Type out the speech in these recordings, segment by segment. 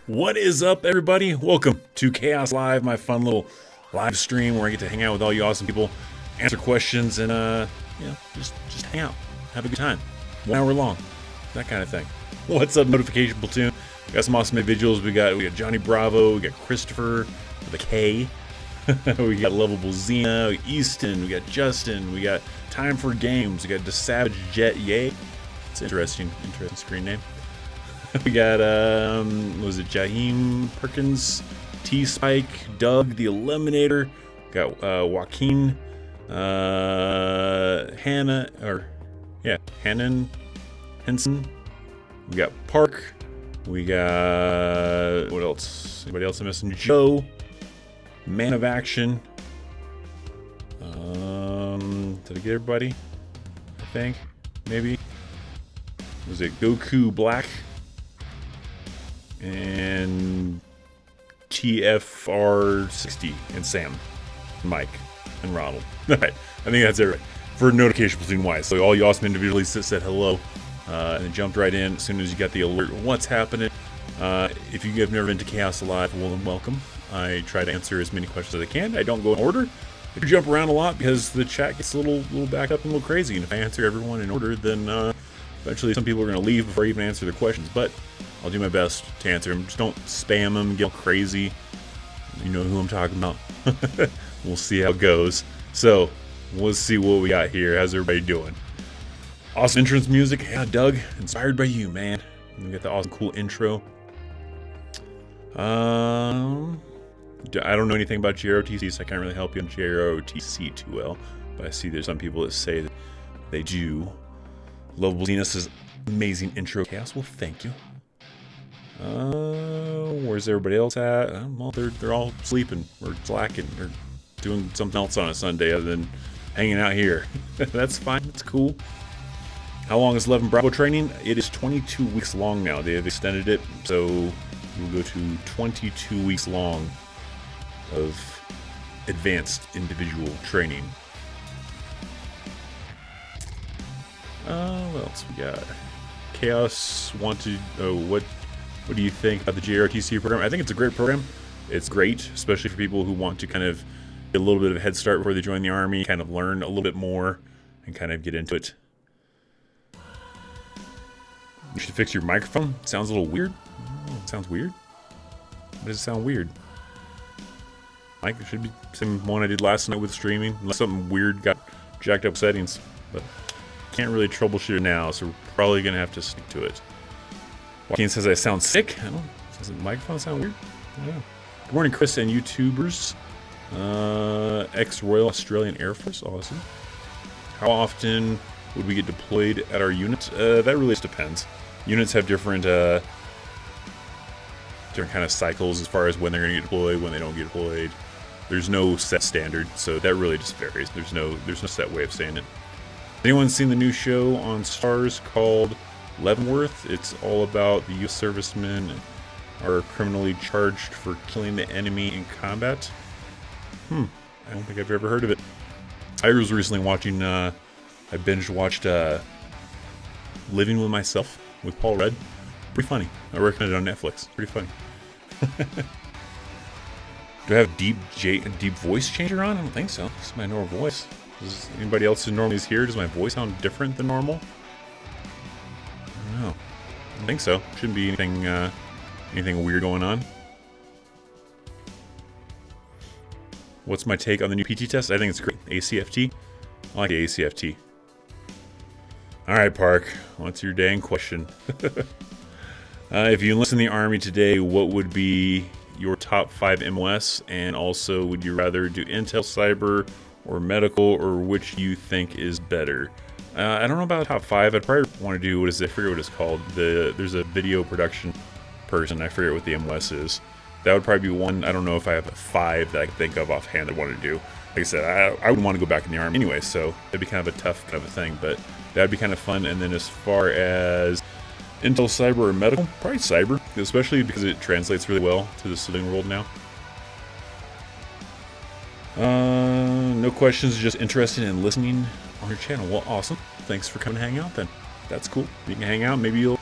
What is up, everybody? Welcome to Chaos Live, my fun little live stream where I get to hang out with all you awesome people, answer questions, and just hang out, have a good time. 1 hour long, that kind of thing. What's up, Notification Platoon? We got some awesome individuals. We got Johnny Bravo, we got Christopher with a K, we got Lovable Xena, we got Easton, we got Justin, we got Time for Games, we got The Savage Jet, yay. It's interesting screen name. We got, was it Jaheim Perkins, T-Spike, Doug the Eliminator, got Joaquin, Hannah Henson, we got Park, we got, what else? Anybody else I'm missing? Joe, Man of Action, did I get everybody? I think, maybe. Was it Goku Black? And TFR60 and Sam, and Mike, and Ronald. Alright, I think that's everybody for Notification Platoon wise. So all you awesome individually said hello and then jumped right in as soon as you got the alert. What's happening? If you have never been to Chaos Live, well, welcome. I try to answer as many questions as I can. I don't go in order. I do jump around a lot because the chat gets a little backed up and a little crazy. And if I answer everyone in order, then eventually some people are going to leave before I even answer their questions. But I'll do my best to answer them. Just don't spam them, get all crazy. You know who I'm talking about. We'll see how it goes. So, let's see what we got here. How's everybody doing? Awesome entrance music. Yeah, Doug, inspired by you, man. We got the awesome, cool intro. I don't know anything about JROTC, so I can't really help you on JROTC too well. But I see there's some people that say that they do. Lovable Xena says, amazing intro, Chaos. Well, thank you. Where's everybody else at? Well, they're all sleeping or slacking or doing something else on a Sunday other than hanging out here. That's fine. That's cool. How long is 11 Bravo training? It is 22 weeks long now. They have extended it, so we'll go to 22 weeks long of advanced individual training. What else we got? Chaos wanted. What do you think about the JROTC program? I think it's a great program. It's great, especially for people who want to kind of get a little bit of a head start before they join the Army, kind of learn a little bit more, and kind of get into it. You should fix your microphone. It sounds a little weird. Oh, it sounds weird. Why does it sound weird? Mike, it should be the same one I did last night with streaming, unless something weird got jacked up settings. But can't really troubleshoot it now, so we're probably going to have to stick to it. Joaquin says I sound sick. I don't know. Does the microphone sound weird? I don't know. Good morning, Chris and YouTubers. Ex-Royal Australian Air Force. Awesome. How often would we get deployed at our unit? That really just depends. Units have different kind of cycles as far as when they're going to get deployed, when they don't get deployed. There's no set standard, so that really just varies. There's no set way of saying it. Anyone seen the new show on Starz called Leavenworth? It's all about the U.S. servicemen are criminally charged for killing the enemy in combat. I don't think I've ever heard of it. I was recently watching, I binge watched Living with Myself with Paul Rudd. Pretty funny. I recommend it on Netflix. Pretty funny. Do I have deep voice changer on? I don't think so. This is my normal voice. Does anybody else who normally is here, does my voice sound different than normal? I don't know. I think so. Shouldn't be anything weird going on. What's my take on the new PT test? I think it's great. ACFT. I like the ACFT. Alright, Park. What's your dang question? If you enlist in the Army today, what would be your top 5 MOS? And also, would you rather do Intel, Cyber, or Medical, or which you think is better? I don't know about top 5. I'd probably want to do, I forget what it's called. There's a video production person. I forget what the MOS is. That would probably be one. I don't know if I have a 5 that I can think of offhand I want to do. Like I said, I wouldn't want to go back in the Army anyway, so it'd be kind of a tough kind of a thing, but that'd be kind of fun. And then as far as Intel, Cyber, or Medical, probably Cyber, especially because it translates really well to the civilian world now. No questions, just interested in listening on your channel. Well, awesome. Thanks for coming to hang out then. That's cool. You can hang out. Maybe you'll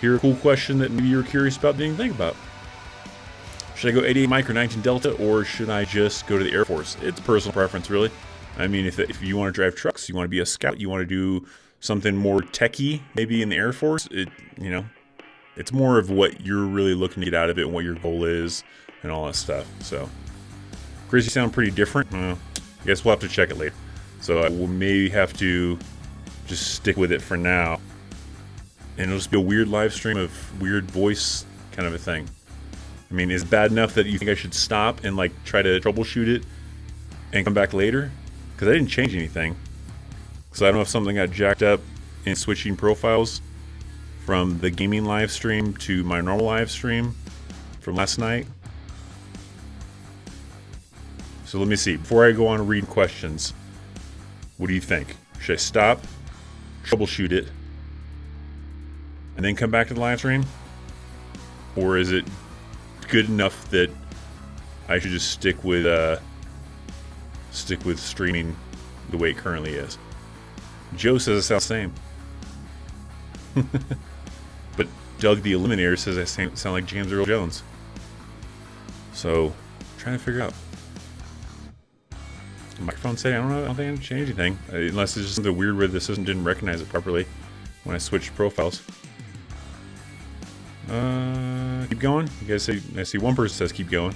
hear a cool question that maybe you're curious about, didn't think about. Should I go 88 Mike or 19 Delta, or should I just go to the Air Force? It's personal preference, really. I mean, if you want to drive trucks, you want to be a scout, you want to do something more techy, maybe in the Air Force, it's more of what you're really looking to get out of it and what your goal is and all that stuff. So, Chris, you sound pretty different. I guess we'll have to check it later. So I will maybe have to just stick with it for now. And it'll just be a weird live stream of weird voice kind of a thing. I mean, is it bad enough that you think I should stop and like try to troubleshoot it and come back later? Because I didn't change anything. So I don't know if something got jacked up in switching profiles from the gaming live stream to my normal live stream from last night. So let me see. Before I go on and read questions, what do you think? Should I stop, troubleshoot it, and then come back to the live stream? Or is it good enough that I should just stick with streaming the way it currently is? Joe says it sounds the same. But Doug the Eliminator says I sound like James Earl Jones. So, I'm trying to figure out. The microphone setting, I don't think I can change anything. Unless it's just something weird where the system didn't recognize it properly when I switched profiles. Keep going. You guys say, I see one person says keep going.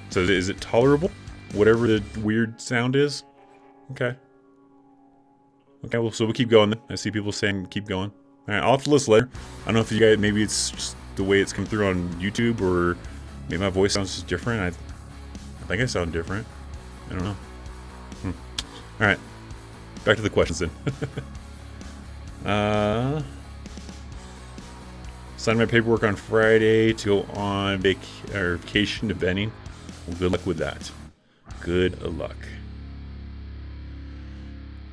So is it tolerable? Whatever the weird sound is? Okay. Okay, well, so we'll keep going then. I see people saying keep going. Alright, I'll have to listen later. I don't know if you guys, maybe it's just the way it's come through on YouTube, or maybe my voice sounds just different. I think I sound different. I don't know. Alright, back to the questions then. Signed my paperwork on Friday to go on vacation to Benning. Well, good luck with that. Good luck.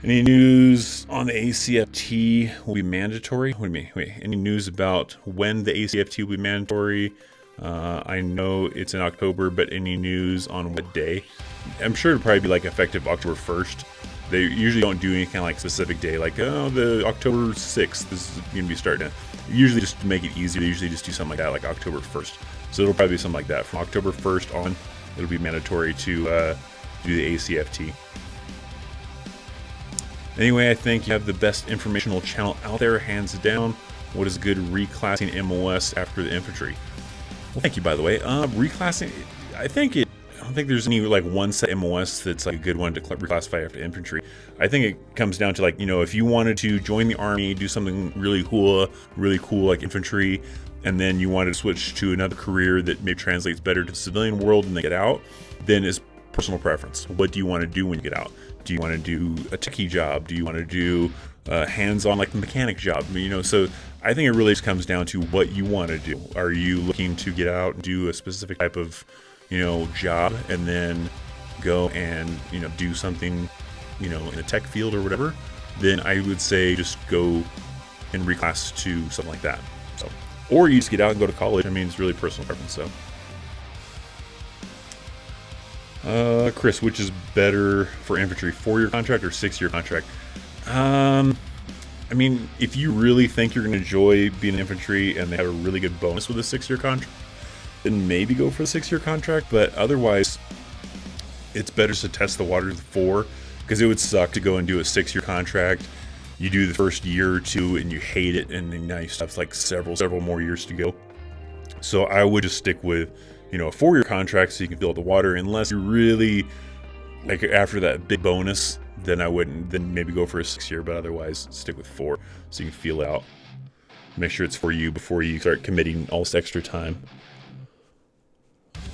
Any news on the ACFT will be mandatory? What do you mean? Wait, any news about when the ACFT will be mandatory? I know it's in October, but any news on what day? I'm sure it'll probably be like effective October 1st. They usually don't do any kind of like specific day, like, oh, the October 6th, this is going to be starting. Usually just to make it easier, they usually just do something like that, like October 1st. So it'll probably be something like that. From October 1st on, it'll be mandatory to do the ACFT. Anyway, I think you have the best informational channel out there, hands down. What is good reclassing MOS after the infantry? Well, thank you, by the way. Reclassing, I don't think there's any like one set MOS that's like a good one to reclassify after infantry. I think it comes down to like, if you wanted to join the army, do something really cool like infantry, and then you wanted to switch to another career that maybe translates better to the civilian world and then get out, then it's personal preference. What do you want to do when you get out? Do you want to do a techie job? Do you want to do hands-on like the mechanic job? So I think it really just comes down to what you want to do. Are you looking to get out and do a specific type of job and then go and do something in a tech field or whatever? Then I would say just go and reclass to something like that. So, or you just get out and go to college. I mean, it's really personal preference. So Chris, which is better for infantry, 4-year contract or 6-year contract? I mean, if you really think you're going to enjoy being an infantry and they have a really good bonus with a 6-year contract, then maybe go for the 6-year contract. But otherwise, it's better to test the waters with 4, because it would suck to go and do a 6-year contract. You do the first year or two and you hate it, and then now you have like several more years to go. So I would just stick with a 4-year contract so you can fill out the water, unless you really like after that big bonus, then I wouldn't, then maybe go for a 6-year, but otherwise stick with 4 so you can feel out. Make sure it's for you before you start committing all this extra time.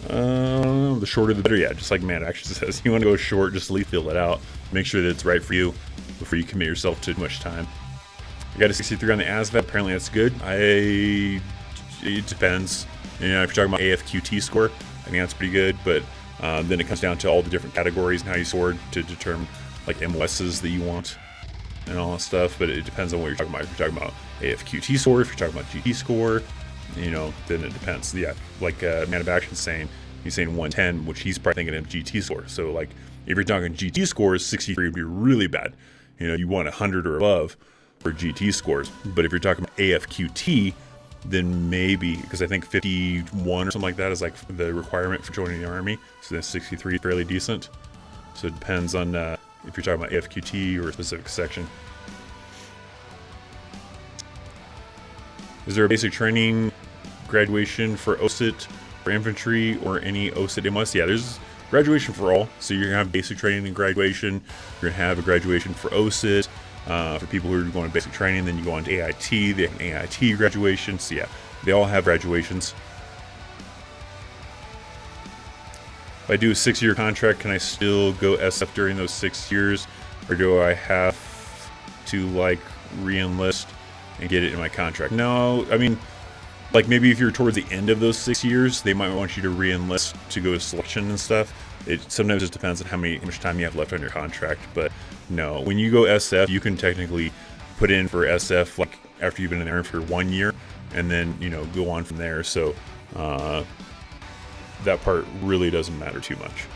The shorter the better, yeah, just like Man Action says. You want to go short, just at least feel it out. Make sure that it's right for you before you commit yourself to too much time. You got a 63 on the ASVAB, apparently that's good. It depends. If you're talking about AFQT score, I think that's pretty good, but then it comes down to all the different categories and how you scored to determine like MOSs that you want and all that stuff, but it depends on what you're talking about. If you're talking about AFQT score, if you're talking about GT score, then it depends. Yeah, like Man of Action saying, he's saying 110, which he's probably thinking of GT score. So like, if you're talking GT scores, 63 would be really bad. You want 100 or above for GT scores. But if you're talking about AFQT, then maybe, because I think 51 or something like that is like the requirement for joining the Army. So then 63 is fairly decent. So it depends on if you're talking about AFQT or a specific section. Is there a basic training graduation for OSIT for infantry or any OSIT MOS? Yeah, there's graduation for all. So you're going to have basic training and graduation. You're going to have a graduation for OSIT. For people who are going to basic training, then you go on to AIT. They have an AIT graduation. So yeah, they all have graduations. If I do a 6-year contract, can I still go SF during those 6 years? Or do I have to like re-enlist and get it in my contract? No, I mean, like maybe if you're towards the end of those 6 years, they might want you to re-enlist to go to selection and stuff. It sometimes just depends on how much time you have left on your contract. But no, when you go SF, you can technically put in for SF like after you've been in there for 1 year, and then go on from there. So that part really doesn't matter too much.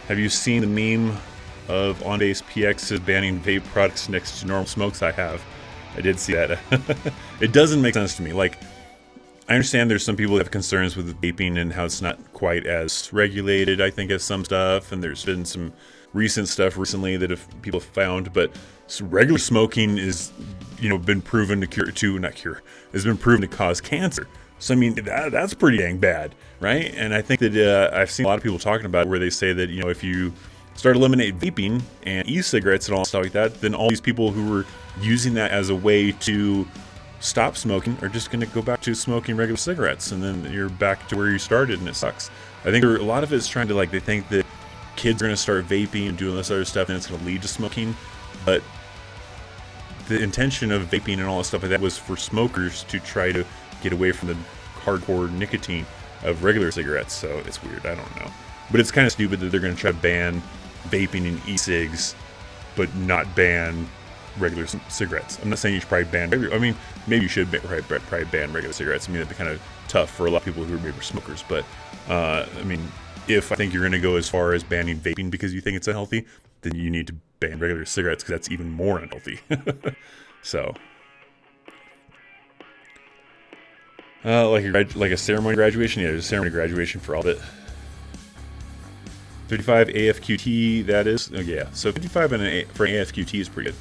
Have you seen the meme of on-base PXs banning vape products next to normal smokes? I have. I did see that. It doesn't make sense to me. Like, I understand there's some people that have concerns with vaping and how it's not quite as regulated, I think, as some stuff. And there's been some recent stuff recently that people have found. But regular smoking is, been proven has been proven to cause cancer. So, I mean, that's pretty dang bad, right? And I think that I've seen a lot of people talking about it where they say that, if you start eliminating vaping and e-cigarettes and all stuff like that, then all these people who were using that as a way to stop smoking are just going to go back to smoking regular cigarettes, and then you're back to where you started, and it sucks. I think a lot of it is trying to they think that kids are going to start vaping and doing this other stuff and it's going to lead to smoking, but the intention of vaping and all that stuff like that was for smokers to try to get away from the hardcore nicotine of regular cigarettes. So it's weird, I don't know, but it's kind of stupid that they're going to try to ban vaping and e-cigs but not ban regular cigarettes. I'm not saying you should probably ban regular. I mean, maybe you should probably ban regular cigarettes. I mean, that'd be kind of tough for a lot of people who are maybe smokers. But I mean, if I think you're going to go as far as banning vaping because you think it's unhealthy, then you need to ban regular cigarettes because that's even more unhealthy. So, like a ceremony graduation. Yeah, there's a ceremony graduation for all of it. 35 AFQT, that is. Oh yeah, so 55 for an AFQT is pretty good.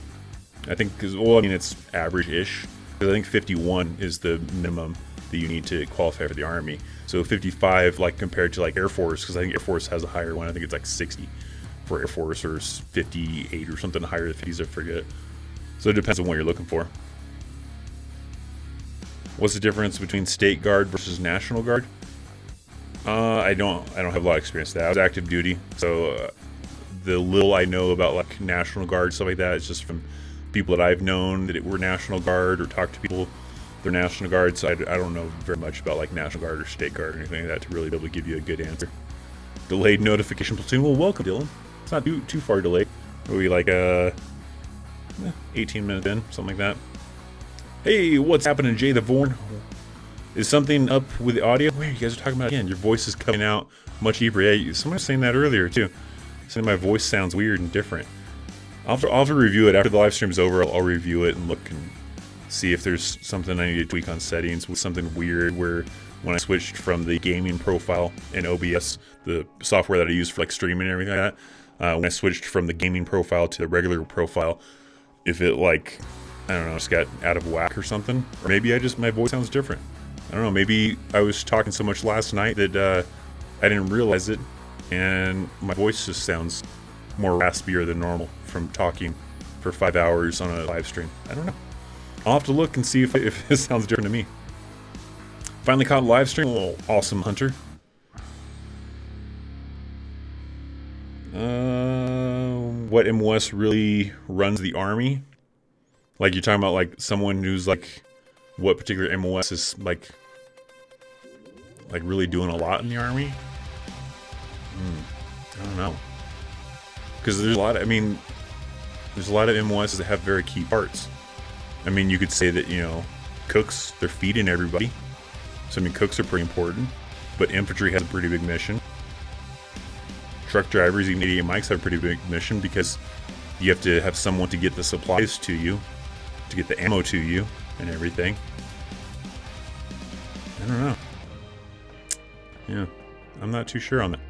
I think because, well, I mean, it's average-ish. Because I think 51 is the minimum that you need to qualify for the Army. So 55, like, compared to, like, Air Force, because I think Air Force has a higher one. I think it's, like, 60 for Air Force, or 58 or something higher than 50s, I forget. So it depends on what you're looking for. What's the difference between State Guard versus National Guard? I don't have a lot of experience with that. I was active duty, so the little I know about, like, National Guard, stuff like that, it's just from people that I've known that were National Guard, or talked to people they're National Guard, so I don't know very much about like National Guard or State Guard or anything like that to really be able to give you a good answer. Delayed notification platoon. Well, welcome, Dylan. It's not too far delayed. Maybe like 18 minutes in, something like that. Hey, what's happening, Jay the Vorn? Is something up with the audio? Wait, you guys are talking about it again. Your voice is coming out much deeper. Yeah, someone was saying that earlier too. Saying my voice sounds weird and different. I'll have to review it after the live stream's over. I'll review it and look and see if there's something I need to tweak on settings with something weird where when I switched from the gaming profile in OBS, the software that I use for like streaming and everything like that, when I switched from the gaming profile to the regular profile, if it like, I don't know, just got out of whack or something, or maybe my voice sounds different. I don't know, maybe I was talking so much last night that I didn't realize it, and my voice just sounds more raspier than normal from talking for 5 hours on a live stream. I don't know. I'll have to look and see if it sounds different to me. Finally caught a live stream. Oh, awesome, Hunter. What MOS really runs the Army? Like, you're talking about like someone who's like, what particular MOS is like really doing a lot in the Army? I don't know. Because there's a lot of MOSs that have very key parts. I mean, you could say that, cooks, they're feeding everybody. So, I mean, cooks are pretty important. But infantry has a pretty big mission. Truck drivers, even idiot mics, have a pretty big mission because you have to have someone to get the supplies to you, to get the ammo to you, and everything. I don't know. Yeah, I'm not too sure on that.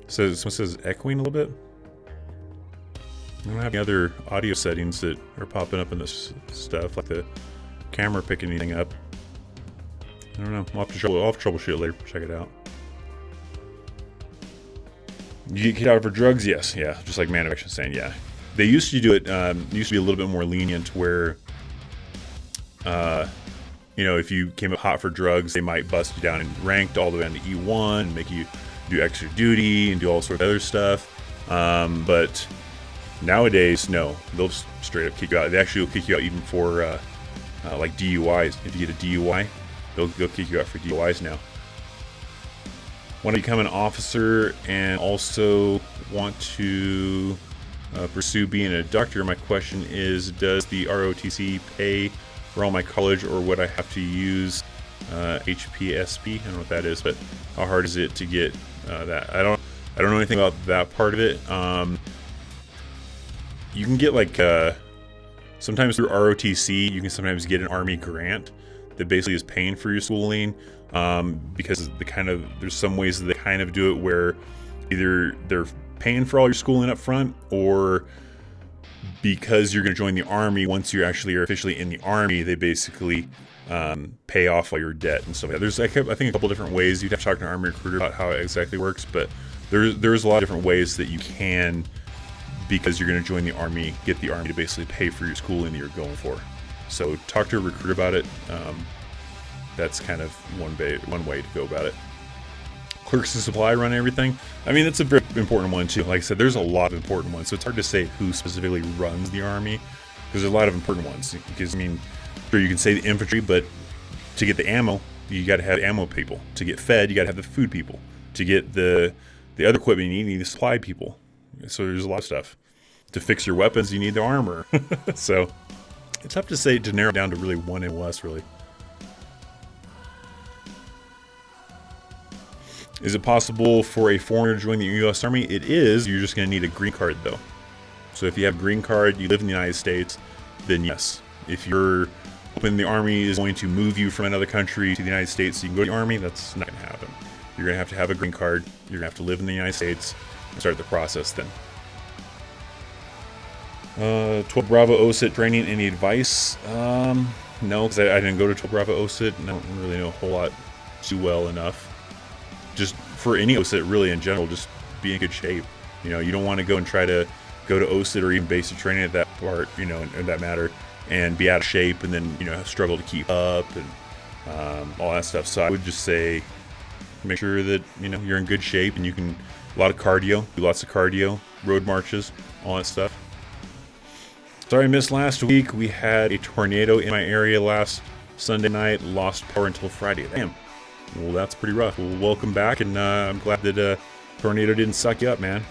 So someone says echoing a little bit. I don't have any other audio settings that are popping up in this stuff, like the camera picking anything up. I don't know. I'll have to troubleshoot it later. Check it out. You get kicked out for drugs? Yes. Yeah. Just like Manafaction saying, yeah. They used to do it. Used to be a little bit more lenient, where, you know, if you came up hot for drugs, they might bust you down and ranked all the way down to E1, and make you do extra duty and do all sorts of other stuff. But nowadays, no, they'll just straight up kick you out. They actually will kick you out even for like DUIs. If you get a DUI, they'll kick you out for DUIs now. Want to become an officer and also want to pursue being a doctor. My question is, does the ROTC pay for all my college, or would I have to use HPSP? I don't know what that is, but how hard is it to get that? I don't know anything about that part of it. You can get like sometimes through ROTC, you can sometimes get an Army grant that basically is paying for your schooling, because there's some ways that they kind of do it where either they're paying for all your schooling up front, or because you're going to join the Army, once you actually are officially in the Army, they basically pay off all your debt and stuff like that. There's, I think, a couple different ways. You'd have to talk to an Army recruiter about how it exactly works, but there's a lot of different ways that you can, because you're going to join the Army, get the Army to basically pay for your schooling that you're going for. So talk to a recruiter about it. That's kind of one way to go about it. Clerks and Supply run everything. I mean, that's a very important one too. Like I said, there's a lot of important ones, so it's hard to say who specifically runs the Army, because there's a lot of important ones. Because, I mean, sure, you can say the infantry, but to get the ammo, you got to have ammo people. To get fed, you got to have the food people. To get the other equipment you need the supply people. So there's a lot of stuff. To fix your weapons, you need the armor. So it's tough to narrow down to really one MOS, really. Is it possible for a foreigner to join the U.S. Army? It is. You're just going to need a green card, though. So if you have a green card, you live in the United States, then yes. If you're hoping the Army is going to move you from another country to the United States so you can go to the Army, that's not going to happen. You're going to have a green card. You're going to have to live in the United States and start the process then. 12 Bravo OSIT training, any advice? No, because I didn't go to 12 Bravo OSIT, and I don't really know a whole lot too well enough. Just for any OSIT, really, in general, just be in good shape. You know, you don't want to go and try to go to OSIT or even basic training at that part, you know, in that matter, and be out of shape and then, you know, struggle to keep up and all that stuff. So I would just say, make sure that, you know, you're in good shape and you can, a lot of cardio, do lots of cardio, road marches, all that stuff. Sorry I missed last week. We had a tornado in my area last Sunday night, lost power until Friday. Damn. Well, that's pretty rough. Well, welcome back, and I'm glad that tornado didn't suck you up, man.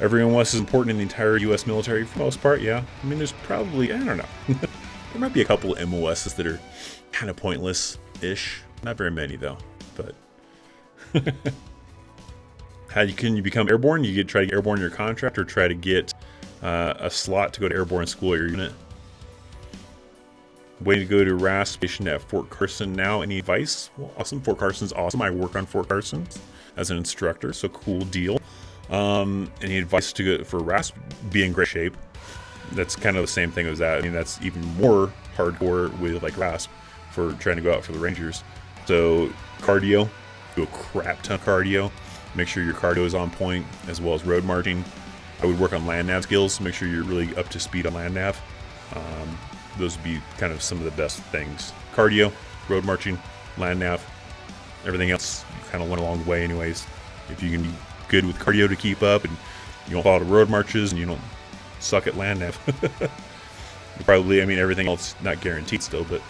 Every MOS is important in the entire U.S. military for the most part, yeah. I mean, there's probably, I don't know. There might be a couple of MOSs that are kind of pointless-ish. Not very many, though, but... Can you become airborne? You try to get airborne in your contract, or try to get a slot to go to airborne school at your unit. Waiting to go to RAS station at Fort Carson now. Any advice? Well, awesome. Fort Carson's awesome. I work on Fort Carson as an instructor, so cool deal. Any advice to go for RAS? Be in great shape. That's kind of the same thing as that. I mean, that's even more hardcore with like RAS for trying to go out for the Rangers. So cardio, do a crap ton of cardio. Make sure your cardio is on point, as well as road marching. I would work on land nav skills. Make sure you're really up to speed on land nav. Those would be kind of some of the best things. Cardio, road marching, land nav. Everything else you kind of learn along the way anyways. If you can be good with cardio to keep up and you don't follow the road marches and you don't suck at land nav. Probably, I mean, everything else not guaranteed still, but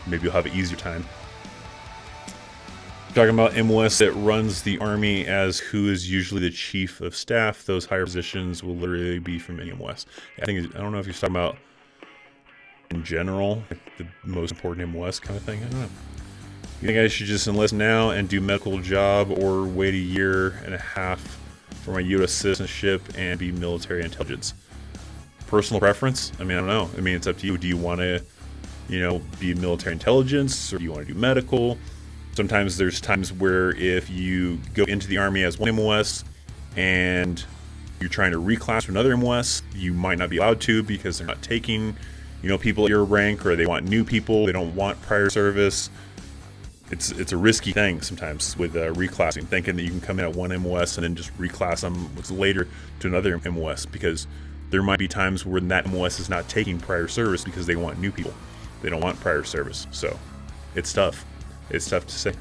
maybe you'll have an easier time. Talking about MOS that runs the Army as who is usually the chief of staff. Those higher positions will literally be from any MOS. I don't know if you're talking about in general, like the most important MOS kind of thing. I don't know. You think I should just enlist now and do medical job, or wait a year and a half for my U.S. citizenship and be military intelligence? personal preference. I mean, I don't know. I mean, it's up to you. Do you want to, be military intelligence, or do you want to do medical? Sometimes there's times where if you go into the Army as one MOS and you're trying to reclass to another MOS, you might not be allowed to because they're not taking, people at your rank, or they want new people. They don't want prior service. It's a risky thing sometimes with reclassing, thinking that you can come in at one MOS and then just reclass them later to another MOS, because there might be times when that MOS is not taking prior service because they want new people. They don't want prior service. So it's tough. It's tough to say.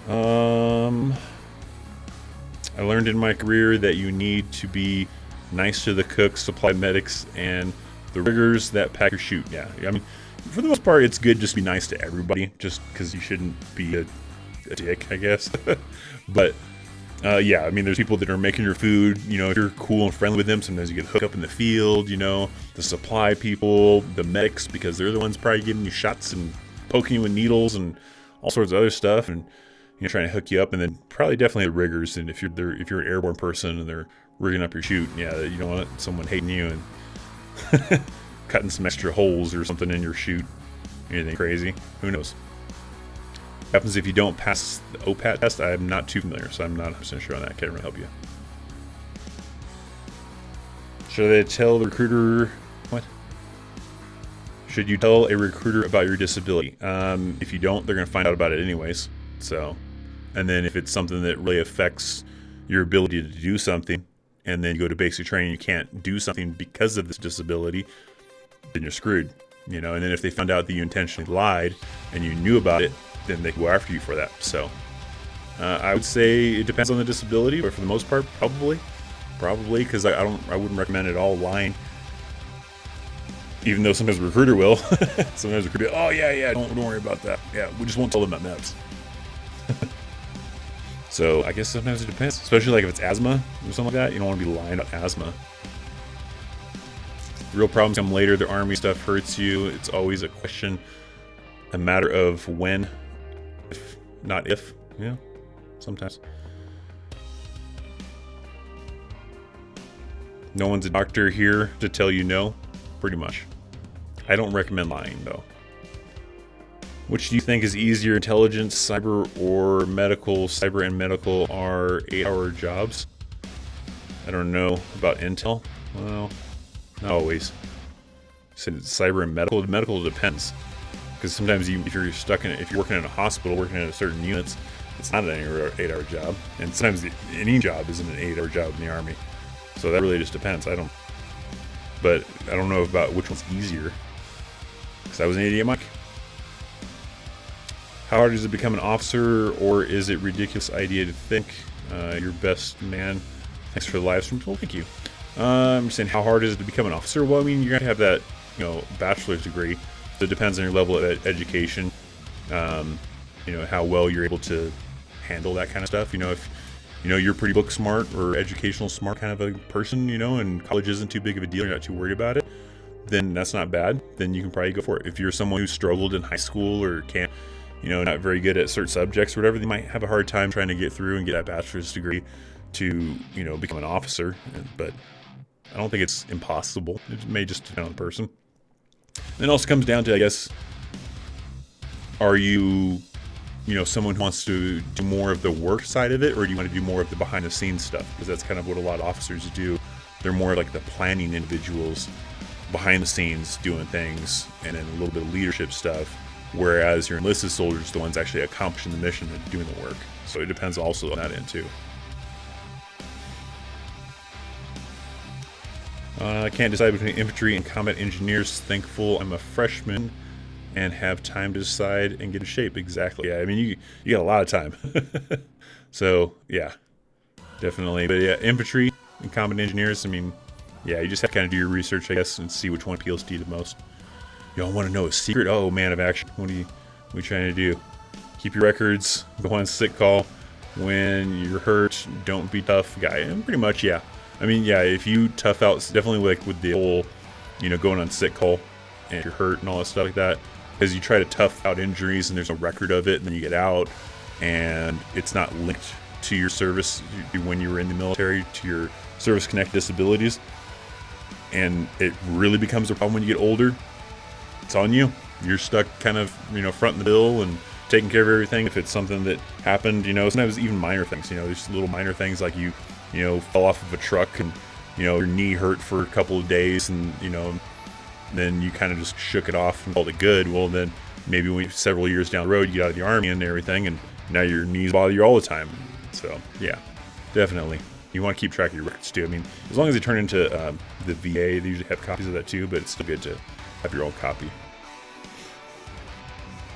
I learned in my career that you need to be nice to the cooks, supply medics, and the riggers that pack your chute. Yeah, I mean, for the most part, it's good just to be nice to everybody, just because you shouldn't be a dick, I guess. But yeah, I mean, there's people that are making your food. If you're cool and friendly with them, sometimes you get hooked up in the field. The supply people, the medics, because they're the ones probably giving you shots and poking you with needles and all sorts of other stuff, and trying to hook you up. And then probably definitely the riggers. And if you're an airborne person and they're rigging up your chute, yeah, you don't want someone hating you and cutting some extra holes or something in your chute. Anything crazy? Who knows? What happens if you don't pass the OPAT test? I'm not too familiar, so I'm not 100% sure on that. Can't really help you. Should I tell the recruiter what? Should you tell a recruiter about your disability? If you don't, they're going to find out about it anyways. So, and then if it's something that really affects your ability to do something, and then you go to basic training, you can't do something because of this disability, then you're screwed. And then if they found out that you intentionally lied and you knew about it, then they go after you for that. So, I would say it depends on the disability, but for the most part, probably, because I wouldn't recommend at all lying. Even though sometimes a recruiter will. Sometimes a recruiter, oh yeah, don't worry about that. Yeah, we just won't tell them about MEPS. So I guess sometimes it depends, especially like if it's asthma or something like that. You don't want to be lying about asthma. Real problems come later. The Army stuff hurts you. It's always a question, a matter of when, if not if. Yeah, sometimes. No one's a doctor here to tell you no, pretty much. I don't recommend lying though. Which do you think is easier, intelligence, cyber, or medical? Cyber and medical are 8-hour jobs. I don't know about intel. Well, not always. Said cyber and medical. Medical depends, because sometimes if you're working in a hospital, working in a certain units, it's not an 8-hour job, and sometimes any job isn't an 8-hour job in the Army. So that really just depends. But I don't know about which one's easier, because I was an idiot, Mike. How hard is it to become an officer, or is it a ridiculous idea to think? Your best man. Thanks for the live stream. Well, thank you. I'm saying, how hard is it to become an officer? Well, I mean, you're going to have that, bachelor's degree. So it depends on your level of education. How well you're able to handle that kind of stuff. If you're pretty book smart or educational smart kind of a person, and college isn't too big of a deal, you're not too worried about it, then that's not bad. Then you can probably go for it. If you're someone who struggled in high school or can't, not very good at certain subjects or whatever, they might have a hard time trying to get through and get that bachelor's degree to, become an officer. But I don't think it's impossible. It may just depend on the person. And it also comes down to, I guess, are you, someone who wants to do more of the work side of it, or do you want to do more of the behind the scenes stuff? Because that's kind of what a lot of officers do. They're more like the planning individuals behind the scenes doing things, and then a little bit of leadership stuff. Whereas your enlisted soldiers, the ones actually accomplishing the mission and doing the work. So it depends also on that end too. I can't decide between infantry and combat engineers. Thankful I'm a freshman and have time to decide and get in shape. Exactly. Yeah, I mean, you got a lot of time. So yeah, definitely. But yeah, infantry and combat engineers, I mean, yeah, you just have to kind of do your research, I guess, and see which one appeals to you the most. Y'all want to know a secret? Oh, man of action. What are we trying to do? Keep your records. Go on sick call. When you're hurt, don't be tough guy. And pretty much, yeah. I mean, yeah, if you tough out, definitely like with the whole, going on sick call and you're hurt and all that stuff like that. Because you try to tough out injuries and there's no record of it, and then you get out and it's not linked to your service when you were in the military, to your service-connected disabilities, and it really becomes a problem when you get older, it's on you. You're stuck kind of, fronting the bill and taking care of everything. If it's something that happened, sometimes even minor things, there's little minor things like you fell off of a truck and, your knee hurt for a couple of days and, then you kind of just shook it off and called it good. Well, then maybe several years down the road, you get out of the Army and everything, and now your knees bother you all the time. So, yeah, definitely. You want to keep track of your records, too. I mean, as long as they turn into the VA, they usually have copies of that, too, but it's still good to have your own copy.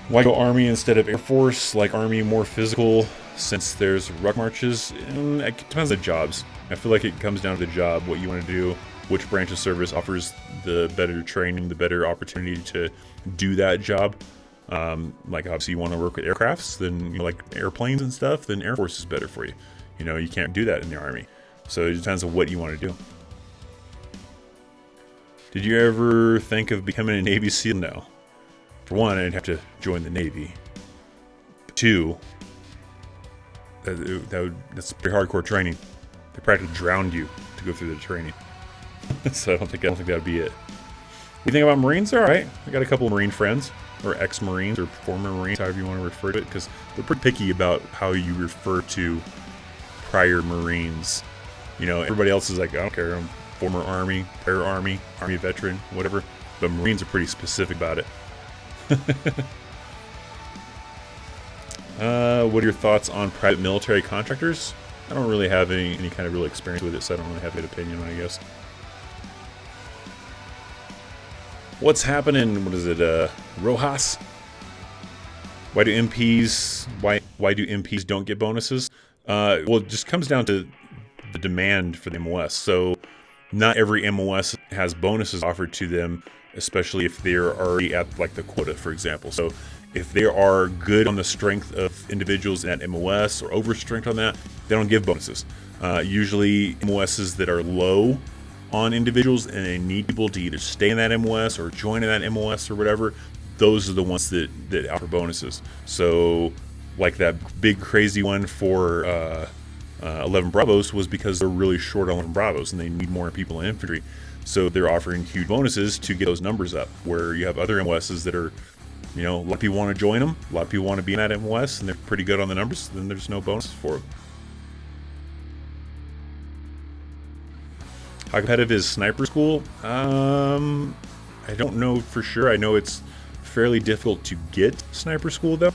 Why go Army instead of Air Force? Like Army more physical since there's ruck marches? It depends on the jobs. I feel like it comes down to the job, what you want to do, which branch of service offers the better training, the better opportunity to do that job. Like obviously you want to work with aircrafts, then like airplanes and stuff, then Air Force is better for you. You can't do that in the Army. So it depends on what you want to do. Did you ever think of becoming a Navy SEAL? No. For one, I'd have to join the Navy. But two, that's pretty hardcore training. They practically drowned you to go through the training. So I don't think that would be it. What do you think about Marines? All right. I got a couple of Marine friends, or ex-Marines, or former Marines, however you want to refer to it, because they're pretty picky about how you refer to prior Marines. Everybody else is like, I don't care, I'm former Army, prior Army veteran, whatever. But Marines are pretty specific about it. What are your thoughts on private military contractors? I don't really have any kind of real experience with it, so I don't really have an opinion, I guess. What's happening? What is it? Rojas? Why do MPs don't get bonuses? Well, it just comes down to the demand for the MOS. So not every MOS has bonuses offered to them, especially if they're already at like the quota, for example. So if they are good on the strength of individuals in that MOS or over strength on that, they don't give bonuses. Usually MOSs that are low on individuals and they need people to either stay in that MOS or join in that MOS or whatever, those are the ones that offer bonuses. So like that big crazy one for 11 Bravos was because they're really short on 11 Bravos and they need more people in infantry. So they're offering huge bonuses to get those numbers up, where you have other MOSs that are, a lot of people want to join them, a lot of people want to be in that MOS, and they're pretty good on the numbers, then there's no bonuses for them. How competitive is sniper school? I don't know for sure. I know it's fairly difficult to get sniper school, though.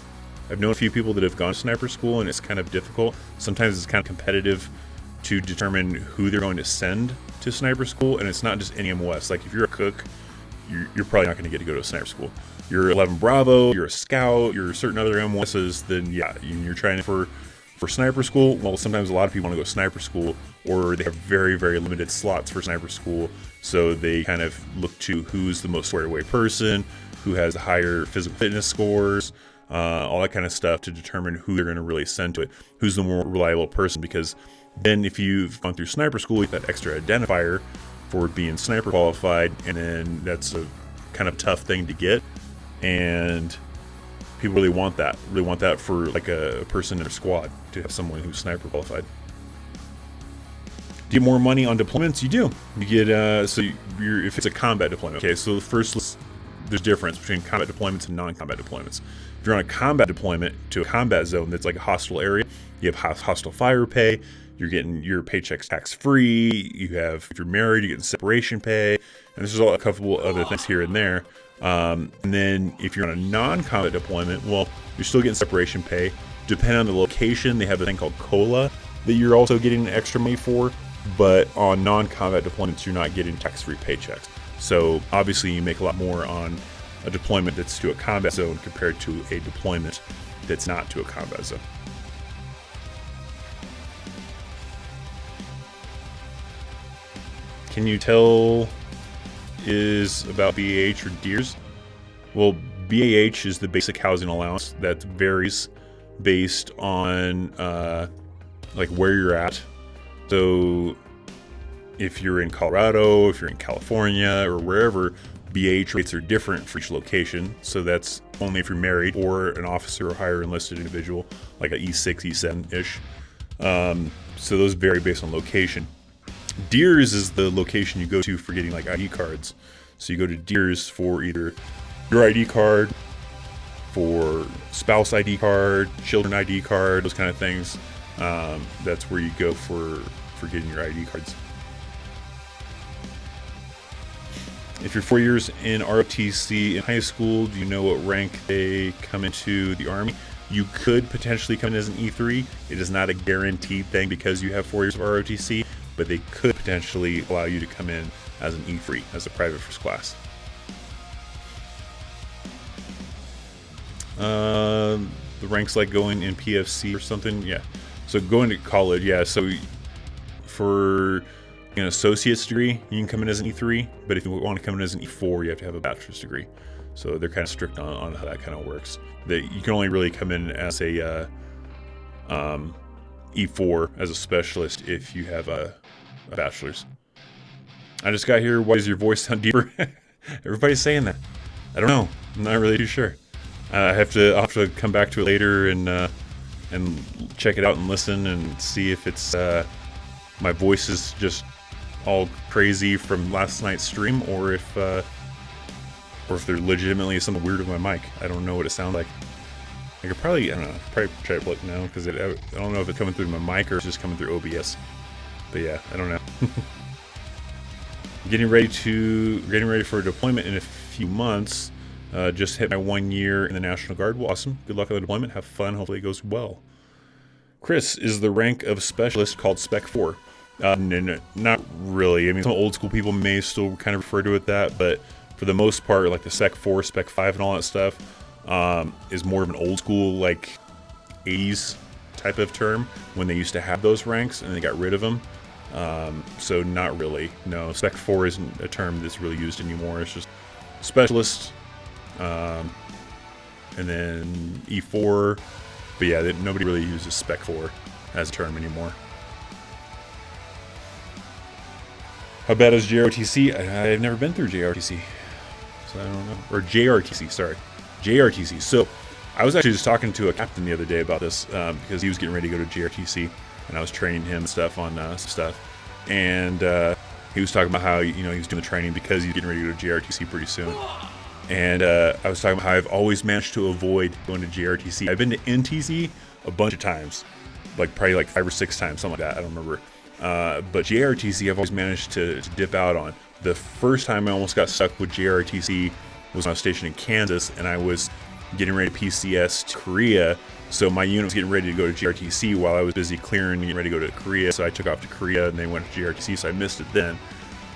I've known a few people that have gone to sniper school, and it's kind of difficult. Sometimes it's kind of competitive to determine who they're going to send to sniper school, and it's not just any MOS. Like if you're a cook, you're probably not going to get to go to sniper school. You're 11 Bravo, you're a scout, you're certain other MOSs, then yeah, you're trying for sniper school. Well, sometimes a lot of people want to go sniper school, or they have very, very limited slots for sniper school, so they kind of look to who's the most square away person, who has the higher physical fitness scores, all that kind of stuff to determine who they're going to really send to it, who's the more reliable person, because then if you've gone through sniper school, you have that extra identifier for being sniper qualified, and then that's a kind of tough thing to get, and people really want that for like a person in their squad, to have someone who's sniper qualified. Do you get more money on deployments? You do. You get if it's a combat deployment. Okay, so there's a difference between combat deployments and non-combat deployments. If you're on a combat deployment to a combat zone that's like a hostile area, you have hostile fire pay. You're getting your paychecks tax-free. If you're married, you're getting separation pay, and this is all a couple other things here and there. And then if you're on a non-combat deployment, well, you're still getting separation pay. Depending on the location, they have a thing called COLA that you're also getting extra money for. But on non-combat deployments, you're not getting tax-free paychecks. So obviously, you make a lot more on a deployment that's to a combat zone compared to a deployment that's not to a combat zone. Can you tell is about BAH or DEERS? Well, BAH is the basic housing allowance that varies based on like where you're at. So if you're in Colorado, if you're in California, or wherever, BAH rates are different for each location. So that's only if you're married or an officer or higher enlisted individual, like an E6, E7-ish. So those vary based on location. Deers is the location you go to for getting like ID cards. So you go to Deers for either your ID card, for spouse ID card, children ID card, those kind of things. That's where you go for getting your ID cards. If you're 4 years in ROTC in high school, do you know what rank they come into the Army? You could potentially come in as an E3. It is not a guaranteed thing because you have 4 years of ROTC, but they could potentially allow you to come in as an E3, as a private first class. The ranks like going in PFC or something, yeah. So going to college, yeah. So for an associate's degree, you can come in as an E3, but if you want to come in as an E4, you have to have a bachelor's degree. So they're kind of strict on how that kind of works. That you can only really come in as a E4 as a specialist if you have a bachelor's. I just got here. Why does your voice sound deeper? Everybody's saying that. I don't know. I'm not really too sure. I'll have to come back to it later and check it out and listen and see if it's my voice is just all crazy from last night's stream, or if there legitimately is something weird with my mic. I don't know what it sounds like. I could probably, I don't know, probably try to look now because I don't know if it's coming through my mic or it's just coming through OBS. But yeah, I don't know. Getting ready for a deployment in a few months. Just hit my 1 year in the National Guard. Well, awesome. Good luck on the deployment. Have fun. Hopefully it goes well. Chris, is the rank of specialist called Spec 4? No, not really. I mean, some old school people may still kind of refer to it that, but for the most part, like the Spec 4, Spec 5, and all that stuff is more of an old school, like 80s type of term when they used to have those ranks and they got rid of them. So not really. No, Spec 4 isn't a term that's really used anymore. It's just specialist, and then E4. But yeah, nobody really uses Spec 4 as a term anymore. How bad is JROTC? I've never been through JROTC, so I don't know. Or JRTC, sorry. JRTC. So I was actually just talking to a captain the other day about this because he was getting ready to go to JRTC, and I was training him and stuff on some stuff. And he was talking about how he was doing the training because he's getting ready to go to JRTC pretty soon. And I was talking about how I've always managed to avoid going to JRTC. I've been to NTC a bunch of times, like probably like 5 or 6 times, something like that. I don't remember. But JRTC I've always managed to dip out on. The first time I almost got stuck with JRTC was when I was stationed in Kansas, and I was getting ready to PCS to Korea. So my unit was getting ready to go to JRTC while I was busy clearing and getting ready to go to Korea. So I took off to Korea and they went to JRTC, so I missed it then.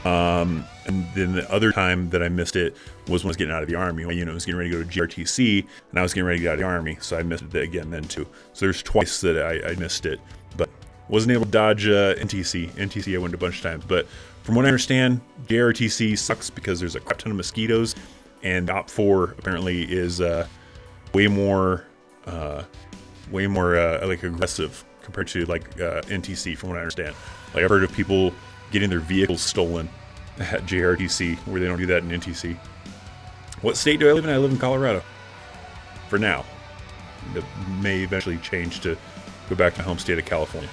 And then the other time that I missed it was when I was getting out of the Army. My unit was getting ready to go to JRTC, and I was getting ready to get out of the Army, so I missed it again then too. So there's twice that I missed it, but wasn't able to dodge NTC. NTC I went a bunch of times, but from what I understand, JRTC sucks because there's a crap ton of mosquitoes, and OP4 apparently is way more like aggressive compared to like NTC, from what I understand. Like I've heard of people getting their vehicles stolen at JRTC, where they don't do that in NTC. What state do I live in? I live in Colorado. For now. That may eventually change to go back to my home state of California.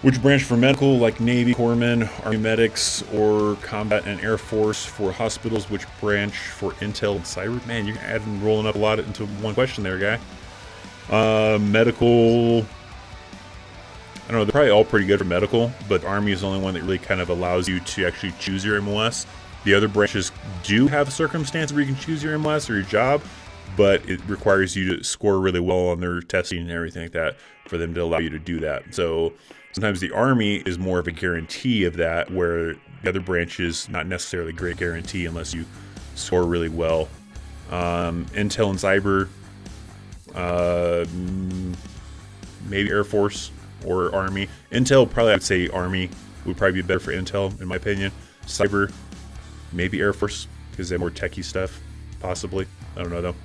Which branch for medical, like Navy, Corpsmen, Army medics, or Combat and Air Force for hospitals? Which branch for Intel and Cyber? Man, you're adding, rolling up a lot into one question there, guy. Medical, I don't know, they're probably all pretty good for medical, but Army is the only one that really kind of allows you to actually choose your MOS. The other branches do have a circumstance where you can choose your MOS or your job, but it requires you to score really well on their testing and everything like that for them to allow you to do that. So sometimes the Army is more of a guarantee of that, where the other branch is not necessarily a great guarantee unless you score really well. Intel and Cyber, maybe Air Force or Army. Intel, probably I would say Army would probably be better for Intel, in my opinion. Cyber, maybe Air Force, because they have more techie stuff, possibly. I don't know, though.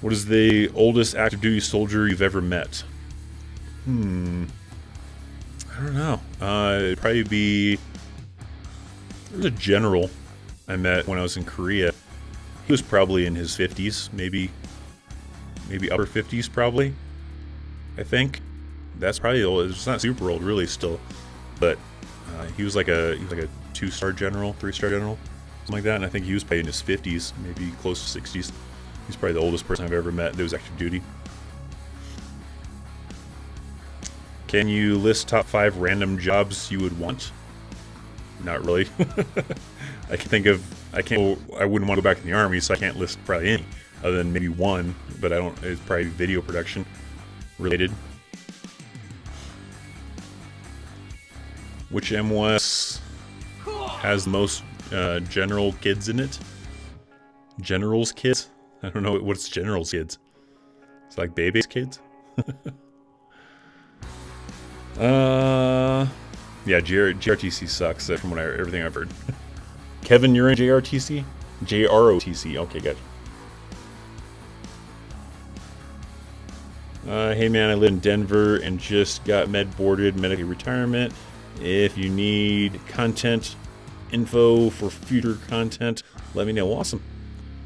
What is the oldest active duty soldier you've ever met? I don't know. It'd probably be... There's a general I met when I was in Korea. He was probably in his 50s, maybe upper 50s, probably. I think. That's probably old. It's not super old, really, still, but he was like a 2-star general, 3-star general, something like that. And I think he was probably in his 50s, maybe close to 60s. He's probably the oldest person I've ever met that was active duty. Can you list top 5 random jobs you would want? Not really. I wouldn't want to go back in the Army, so I can't list probably any, other than maybe one, but it's probably video production related. Which MOS has the most general kids in it? Generals kids? I don't know what's generals kids. It's like babies kids? Yeah, JRTC sucks from everything I've heard. Kevin, you're in JRTC? JROTC. Okay, good. Hey man, I live in Denver and just got med-boarded, medical retirement. If you need content info for future content, let me know. Awesome.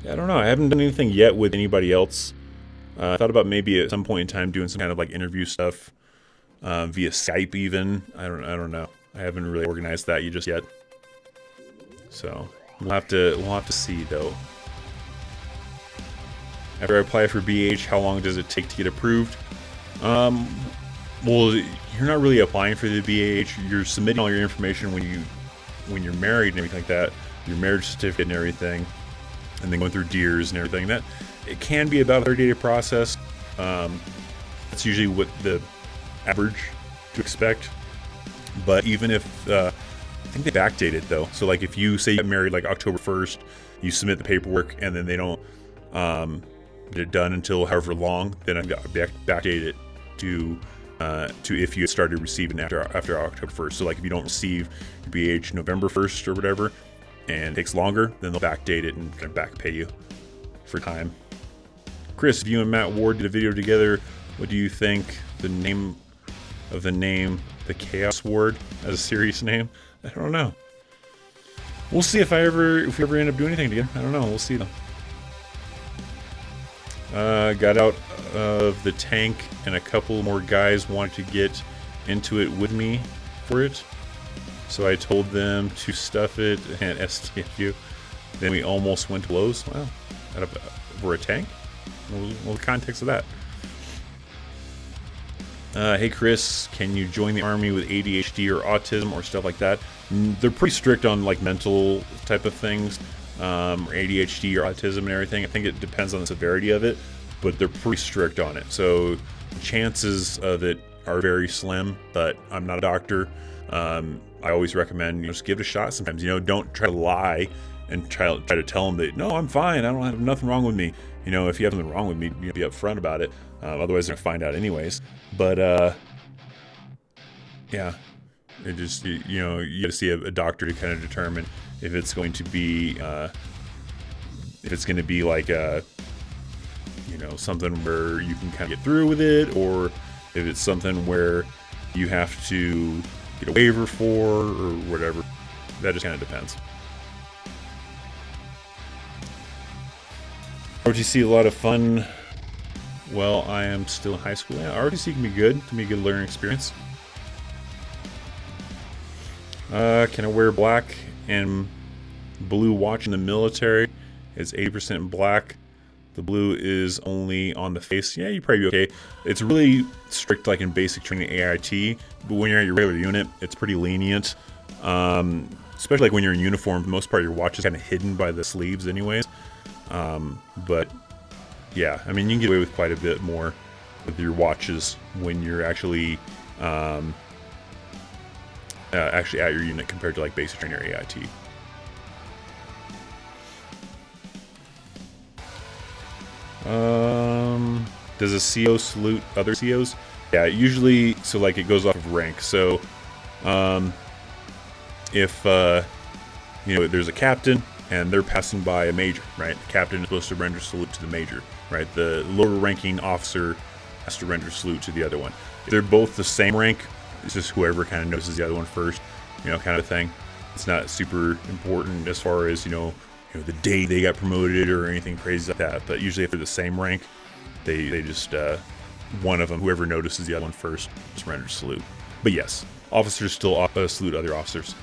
I don't know. I haven't done anything yet with anybody else. I thought about maybe at some point in time doing some kind of like interview stuff via Skype even. I don't know. I haven't really organized that just yet. So we'll have to see though. After I apply for BH, how long does it take to get approved? Well, you're not really applying for the BH. You're submitting all your information when you're married and everything like that, your marriage certificate and everything, and then going through DEERS and everything. That it can be about a 30-day process. That's usually what the average to expect. But even if I think they backdate it though. So like if you say you get married like October 1st, you submit the paperwork and then they don't get it done until however long, then I backdate it to if you started receiving after October 1st. So like if you don't receive your BH November 1st or whatever, and it takes longer, then they'll backdate it and kind of back pay you for time. Chris, if you and Matt Ward did a video together, what do you think the name of the Chaos Ward, as a serious name? I don't know. We'll see if we ever end up doing anything together. I don't know. We'll see though. Got out of the tank and a couple more guys wanted to get into it with me for it. So I told them to stuff it and STFU. Then we almost went to blows. Wow. Over a tank? What the context of that? Hey Chris, can you join the Army with ADHD or autism or stuff like that? They're pretty strict on like mental type of things, or ADHD or autism and everything. I think it depends on the severity of it, but they're pretty strict on it. So chances of it are very slim, but I'm not a doctor. I always recommend just give it a shot sometimes. Don't try to lie and try to tell them that, no, I'm fine, I don't have nothing wrong with me. If you have something wrong with me, be upfront about it. Otherwise they're gonna find out anyways. But yeah, it just you got to see a doctor to kind of determine if it's going to be like something where you can kind of get through with it, or if it's something where you have to get a waiver for or whatever. That just kind of depends. ROTC, a lot of fun. Well, I am still in high school. Yeah, ROTC can be good. It can be a good learning experience. Can I wear black and blue watch in the military? It's 80% black. The blue is only on the face. Yeah, you'd probably be okay. It's really strict, like in basic training AIT, but when you're at your regular unit, it's pretty lenient. Especially like when you're in uniform, for the most part your watch is kind of hidden by the sleeves anyways. But yeah, I mean, you can get away with quite a bit more with your watches when you're actually at your unit compared to like basic training or AIT. Does a CO salute other COs? Yeah, usually, so like it goes off of rank. So, if, there's a captain and they're passing by a major, right? The captain is supposed to render salute to the major, right? The lower ranking officer has to render salute to the other one. If they're both the same rank, it's just whoever kind of notices the other one first, kind of thing. It's not super important as far as, the day they got promoted or anything crazy like that. But usually if they're the same rank, they just one of them, whoever notices the other one first, surrenders salute. But yes, officers still salute other officers.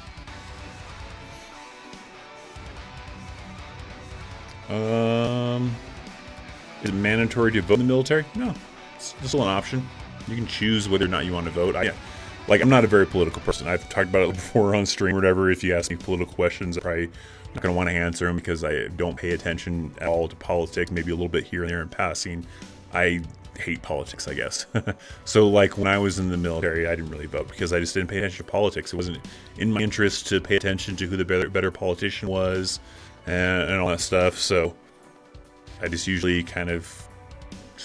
Is it mandatory to vote in the military? No, it's still an option. You can choose whether or not you want to vote. I'm not a very political person. I've talked about it before on stream or whatever. If you ask me political questions, I'm probably not going to want to answer them because I don't pay attention at all to politics, maybe a little bit here and there in passing. I hate politics, I guess. So like when I was in the military, I didn't really vote because I just didn't pay attention to politics. It wasn't in my interest to pay attention to who the better politician was and all that stuff. So I just usually kind of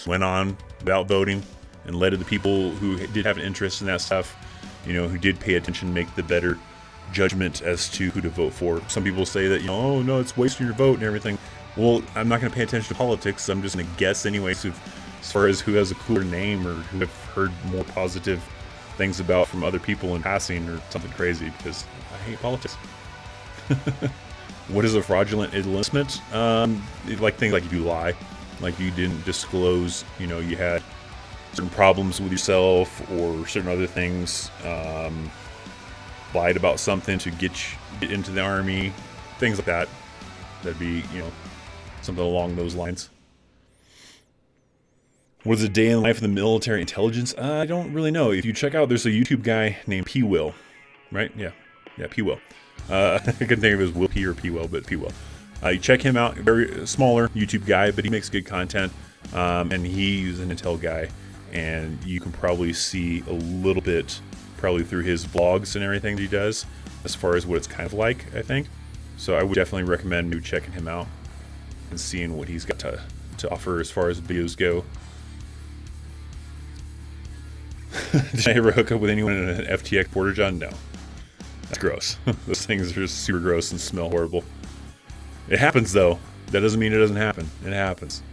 went on without voting and let the people who did have an interest in that stuff, who did pay attention, make the better judgment as to who to vote for. Some people say that, oh no, it's wasting your vote and everything. Well, I'm not going to pay attention to politics. I'm just going to guess anyway. So as far as who has a cooler name or who I've heard more positive things about from other people in passing or something crazy, because I hate politics. What is a fraudulent enlistment? Like things like if you lie, like you didn't disclose, you had certain problems with yourself or certain other things, lied about something to get into the army, things like that. That'd be, something along those lines. What is a day in the life of the military intelligence? I don't really know. If you check out, there's a YouTube guy named P. Will, right? Yeah, P. Will. I couldn't think of his Will P or P. Will, but P. Will. You check him out. Very smaller YouTube guy, but he makes good content. And he's an intel guy, and you can probably see a little bit, probably through his vlogs and everything that he does, as far as what it's kind of like, I think. So I would definitely recommend you checking him out and seeing what he's got to offer as far as videos go. Did I ever hook up with anyone in an FTX Porta-John? No. That's gross. Those things are just super gross and smell horrible. It happens though. That doesn't mean it doesn't happen. It happens.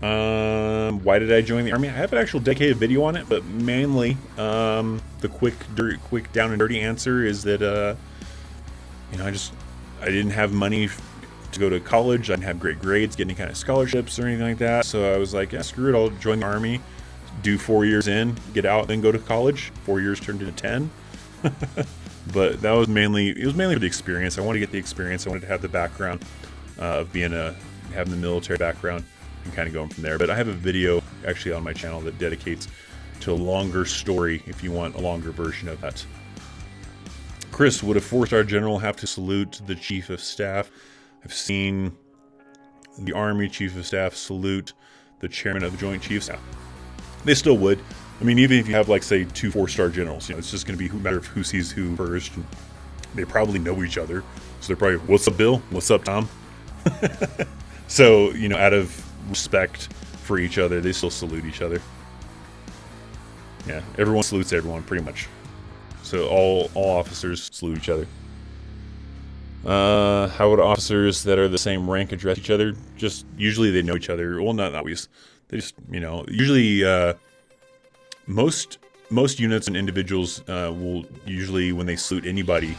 Why did I join the army? I have an actual dedicated video on it, but mainly the quick down and dirty answer is that I didn't have money to go to college. I didn't have great grades, get any kind of scholarships or anything like that. So I was like, yeah, screw it. I'll join the army, do 4 years in, get out, then go to college. 4 years turned into 10. But that was mainly for the experience. I wanted to get the experience. I wanted to have the background of having the military background and kind of going from there. But I have a video actually on my channel that dedicates to a longer story if you want a longer version of that. Chris, would a 4-star general have to salute the chief of staff? I've seen the Army Chief of Staff salute the chairman of the Joint Chiefs. Yeah, they still would. I mean, even if you have, like, say, 2 4-star generals, it's just going to be a matter of who sees who first. And they probably know each other. So they're probably, what's up, Bill? What's up, Tom? So, out of respect for each other, they still salute each other. Yeah, everyone salutes everyone, pretty much. So all officers salute each other. How would officers that are the same rank address each other? Just usually they know each other. Well, not always. They just, usually most units and individuals will usually, when they salute anybody,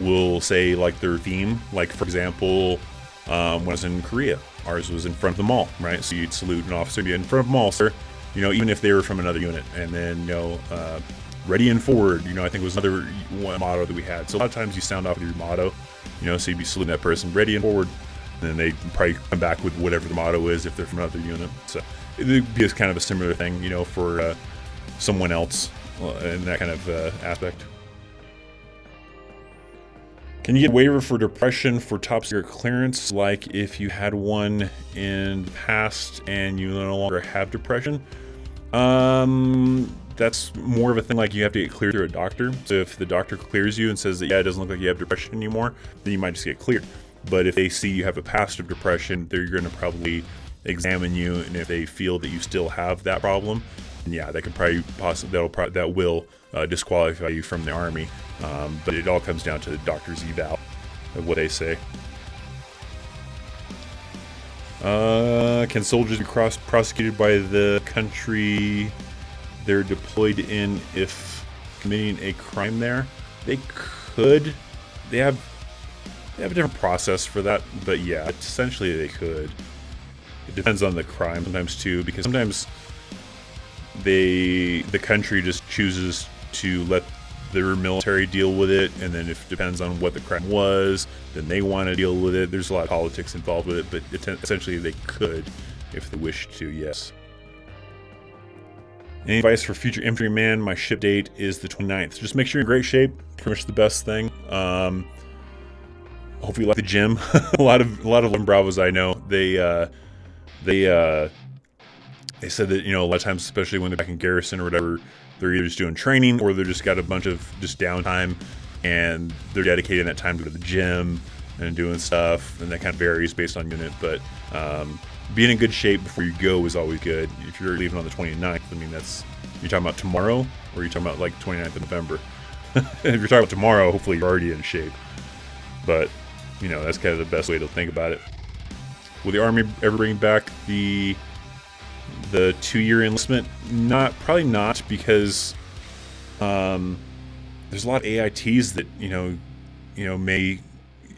will say like their theme. Like for example, when I was in Korea, ours was in front of the mall, right? So you'd salute an officer, be in front of the mall, sir. Even if they were from another unit, and then ready and forward. I think was another motto that we had. So a lot of times you sound off with your motto. So you'd be saluting that person, ready and forward, and then they probably come back with whatever the motto is if they're from another unit. So it would be kind of a similar thing, for someone else in that kind of aspect. Can you get a waiver for depression for top secret clearance? Like if you had one in the past and you no longer have depression? That's more of a thing like you have to get cleared through a doctor. So if the doctor clears you and says that, yeah, it doesn't look like you have depression anymore, then you might just get cleared. But if they see you have a past of depression, they're going to probably examine you, and if they feel that you still have that problem, yeah, that could probably that will disqualify you from the army. But it all comes down to the doctor's eval of what they say. Can soldiers be prosecuted by the country they're deployed in if committing a crime there? They could. They have a different process for that, but yeah, essentially they could. It depends on the crime sometimes too, because sometimes the country just chooses to let their military deal with it, and then if it depends on what the crime was, then they want to deal with it. There's a lot of politics involved with it, but essentially they could if they wish to, yes. Any advice for future infantryman? My ship date is the 29th. Just make sure you're in great shape. Pretty much the best thing. Hopefully you like the gym. a lot of Lone Bravos I know, they said that, a lot of times, especially when they're back in garrison or whatever, they're either just doing training or they're just got a bunch of just downtime, and they're dedicating that time to go to the gym and doing stuff, and that kind of varies based on unit. But being in good shape before you go is always good. If you're leaving on the 29th, I mean, you're talking about tomorrow, or you're talking about like 29th of November. If you're talking about tomorrow, hopefully you're already in shape. But, that's kind of the best way to think about it. Will the Army ever bring back the 2-year enlistment? Probably not, because there's a lot of AITs that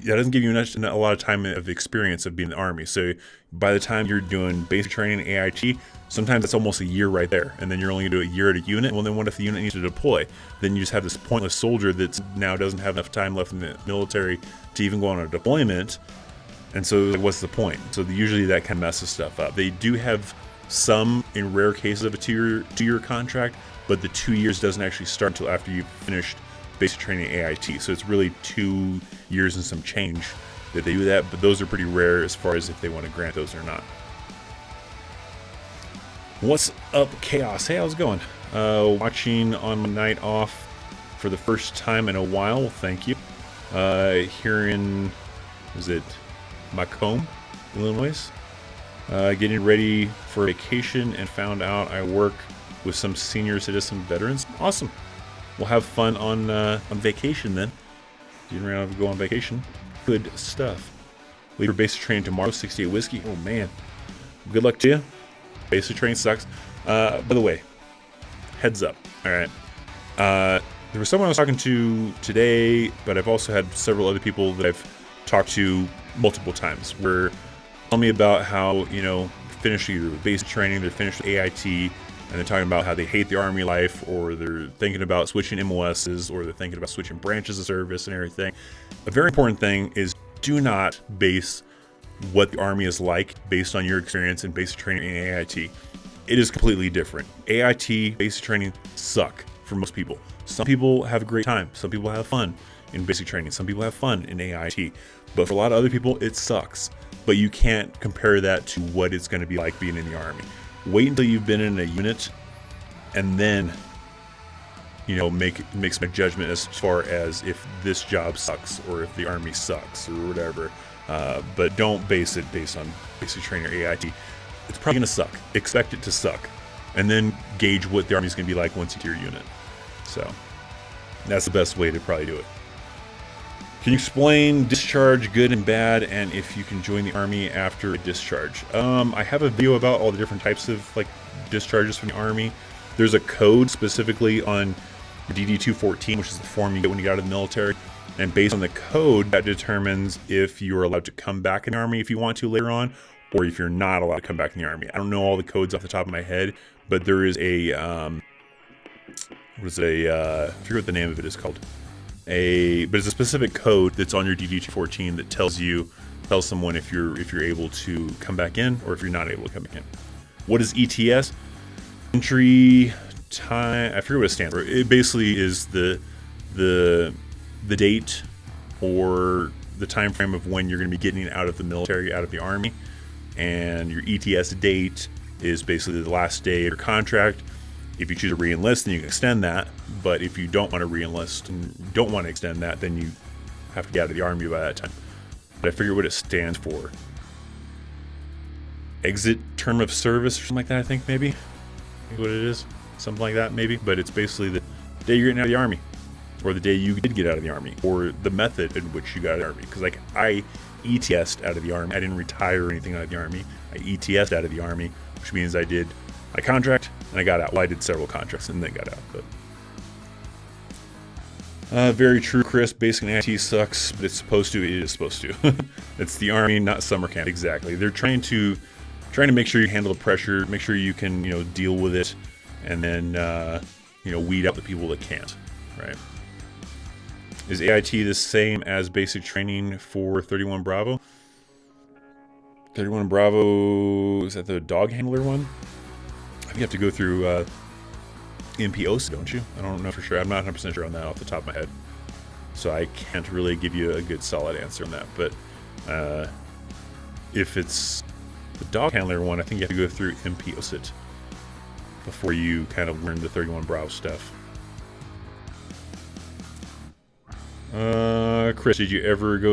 that doesn't give you a lot of time of experience of being in the Army. So by the time you're doing basic training AIT, sometimes it's almost a year right there, and then you're only going to do a year at a unit. Well, then what if the unit needs to deploy? Then you just have this pointless soldier that now doesn't have enough time left in the military to even go on a deployment. And so what's the point? So usually that kind of messes stuff up. They do have some, in rare cases, of a two-year contract, but the 2 years doesn't actually start until after you've finished basic training AIT. So it's really 2 years and some change that they do that, but those are pretty rare as far as if they want to grant those or not. What's up, Chaos? Hey, how's it going? Watching on my night off for the first time in a while. Well, thank you. Here in, is it Macomb, Illinois? Getting ready for vacation, and found out I work with some senior citizen veterans. Awesome. We'll have fun on vacation then. Getting ready to go on vacation. Good stuff. Leave for basic training tomorrow, 68 whiskey. Oh man. Good luck to you. Basic training sucks. By the way, heads up. All right. There was someone I was talking to today, but I've also had several other people that I've talked to multiple times where tell me about how, finished either basic training, they're finished AIT, and they're talking about how they hate the Army life, or they're thinking about switching MOSs, or they're thinking about switching branches of service and everything. A very important thing is do not base what the Army is like based on your experience in basic training and AIT. It is completely different. AIT, basic training, suck for most people. Some people have a great time. Some people have fun in basic training. Some people have fun in AIT. But for a lot of other people, it sucks. But you can't compare that to what it's going to be like being in the Army. Wait until you've been in a unit, and then make some judgment as far as if this job sucks or if the Army sucks or whatever. But don't base it based on basic training or AIT. It's probably going to suck. Expect it to suck, and then gauge what the Army's going to be like once you do your unit. So that's the best way to probably do it. Can you explain discharge, good and bad, and if you can join the Army after a discharge? I have a video about all the different types of discharges from the Army. There's a code specifically on DD-214, which is the form you get when you get out of the military. And based on the code, that determines if you're allowed to come back in the Army if you want to later on, or if you're not allowed to come back in the Army. I don't know all the codes off the top of my head, but there is a, I forget what the name of it is called. But it's a specific code that's on your DD-214 that tells someone if you're able to come back in or if you're not able to come back in. What is ETS? Entry time. I forget what it stands for. It basically is the date or the time frame of when you're going to be getting out of the military, out of the Army, and your ETS date is basically the last day of your contract. If you choose to re-enlist, then you can extend that. But if you don't want to re-enlist and don't want to extend that, then you have to get out of the Army by that time. But I figure what it stands for. Exit term of service or something like that, I think, maybe what it is. Something like that, maybe. But it's basically the day you're getting out of the Army, or the day you did get out of the Army, or the method in which you got out of the Army. Because I ETS'd out of the Army. I didn't retire or anything out of the Army. I ETS'd out of the Army, which means I did my contract and I got out. Well, I did several contracts and then got out. But very true, Chris. Basic IT sucks, but it's supposed to. It is supposed to. It's the Army, not summer camp. Exactly. They're trying to trying to make sure you handle the pressure, make sure you can, deal with it, and then, weed out the people that can't, right? Is AIT the same as basic training for 31 Bravo? 31 Bravo, is that the dog handler one? I think you have to go through MPOs, don't you? I don't know for sure. I'm not 100% sure on that off the top of my head. So I can't really give you a good solid answer on that. But if it's the dog handler one, I think you have to go through MPOSIT before you kind of learn the 31 Bravo stuff. Chris, did you ever go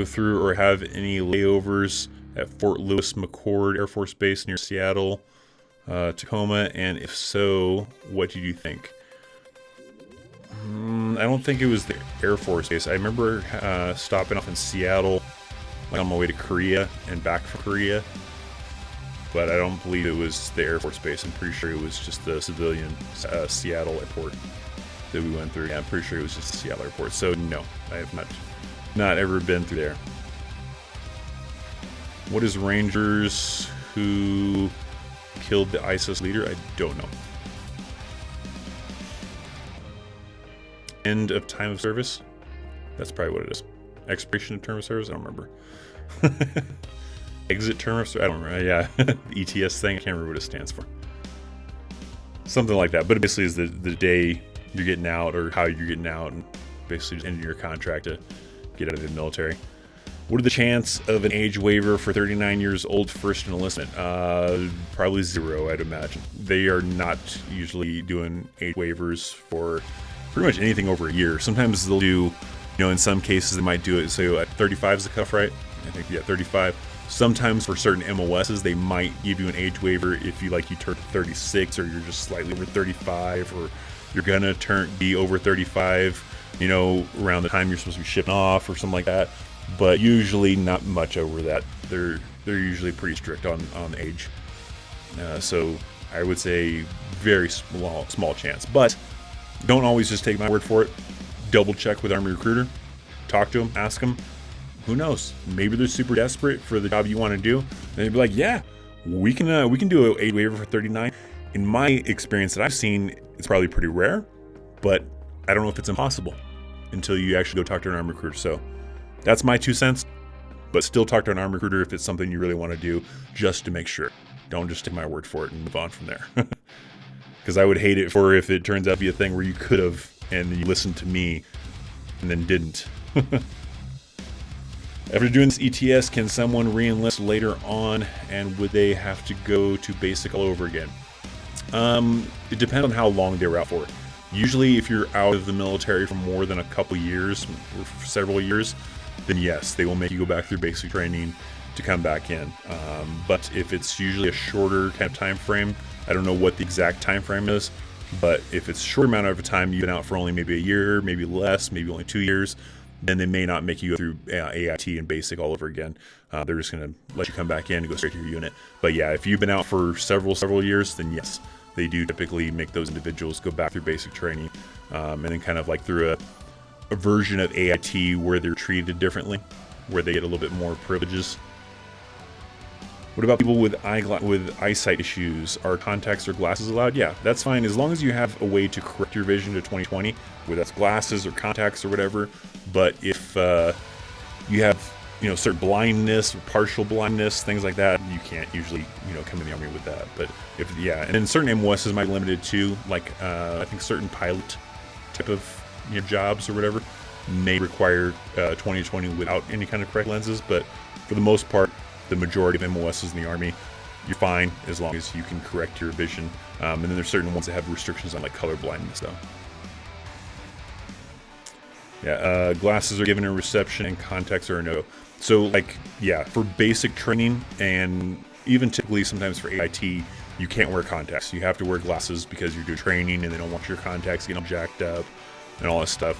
through or have any layovers at Fort Lewis McChord Air Force Base near Seattle, Tacoma? And if so, what did you think? I don't think it was the Air Force Base. I remember stopping off in Seattle, like on my way to Korea and back from Korea. But I don't believe it was the Air Force Base. I'm pretty sure it was just the civilian Seattle airport that we went through. Yeah, I'm pretty sure it was just the Seattle airport. So no, I have not ever been through there. What is Rangers who killed the ISIS leader? I don't know. End of time of service? That's probably what it is. Expiration of term of service? I don't remember. Exit term of service? I don't remember. Yeah, the ETS thing. I can't remember what it stands for. Something like that. But it basically is the day you're getting out, or how you're getting out, and basically just ending your contract to get out of the military. What are the chance of an age waiver for 39 years old first enlistment? Probably zero, I'd imagine. They are not usually doing age waivers for pretty much anything over a year. Sometimes they'll do, in some cases they might do it, so at 35 is the cutoff, right? I think, yeah, 35. Sometimes for certain MOSs, they might give you an age waiver if you turn 36, or you're just slightly over 35, or you're gonna be over 35, around the time you're supposed to be shipping off or something like that. But usually not much over that. They're usually pretty strict on age. So I would say very small chance. But don't always just take my word for it. Double check with Army Recruiter. Talk to them. Ask them. Who knows? Maybe they're super desperate for the job you want to do. And they'd be like, yeah, we can do an age waiver for 39. In my experience that I've seen, it's probably pretty rare. But I don't know if it's impossible until you actually go talk to an Army Recruiter. So that's my 2 cents. But still talk to an Army Recruiter if it's something you really want to do, just to make sure. Don't just take my word for it and move on from there. Because I would hate it if it turns out to be a thing where you could have and you listened to me and then didn't. After doing this ETS, can someone re-enlist later on, and would they have to go to basic all over again? It depends on how long they were out for. Usually if you're out of the military for more than a couple years or several years, then yes, they will make you go back through basic training to come back in. But if it's usually a shorter kind of time frame, I don't know what the exact time frame is, but if it's a short amount of time, you've been out for only maybe a year, maybe less, maybe only 2 years, then they may not make you go through AIT and basic all over again. They're just going to let you come back in and go straight to your unit. But yeah, if you've been out for several years, then yes, they do typically make those individuals go back through basic training, and then kind of like through a version of AIT where they're treated differently, where they get a little bit more privileges. What about people with eyesight issues? Are contacts or glasses allowed? Yeah, that's fine, as long as you have a way to correct your vision to 20/20, whether that's glasses or contacts or whatever. But if you have certain blindness or partial blindness, things like that, you can't usually come in the Army with that. But and then certain MOSs might be limited too, like I think certain pilot type of jobs or whatever may require 20/20 without any kind of correct lenses. But for the most part, the majority of MOSs in the Army, you're fine as long as you can correct your vision. And then there's certain ones that have restrictions on like color blindness though. Yeah, glasses are given a reception and contacts are a no. So for basic training and even typically sometimes for AIT, you can't wear contacts. You have to wear glasses because you're doing training and they don't want your contacts getting jacked up and all that stuff.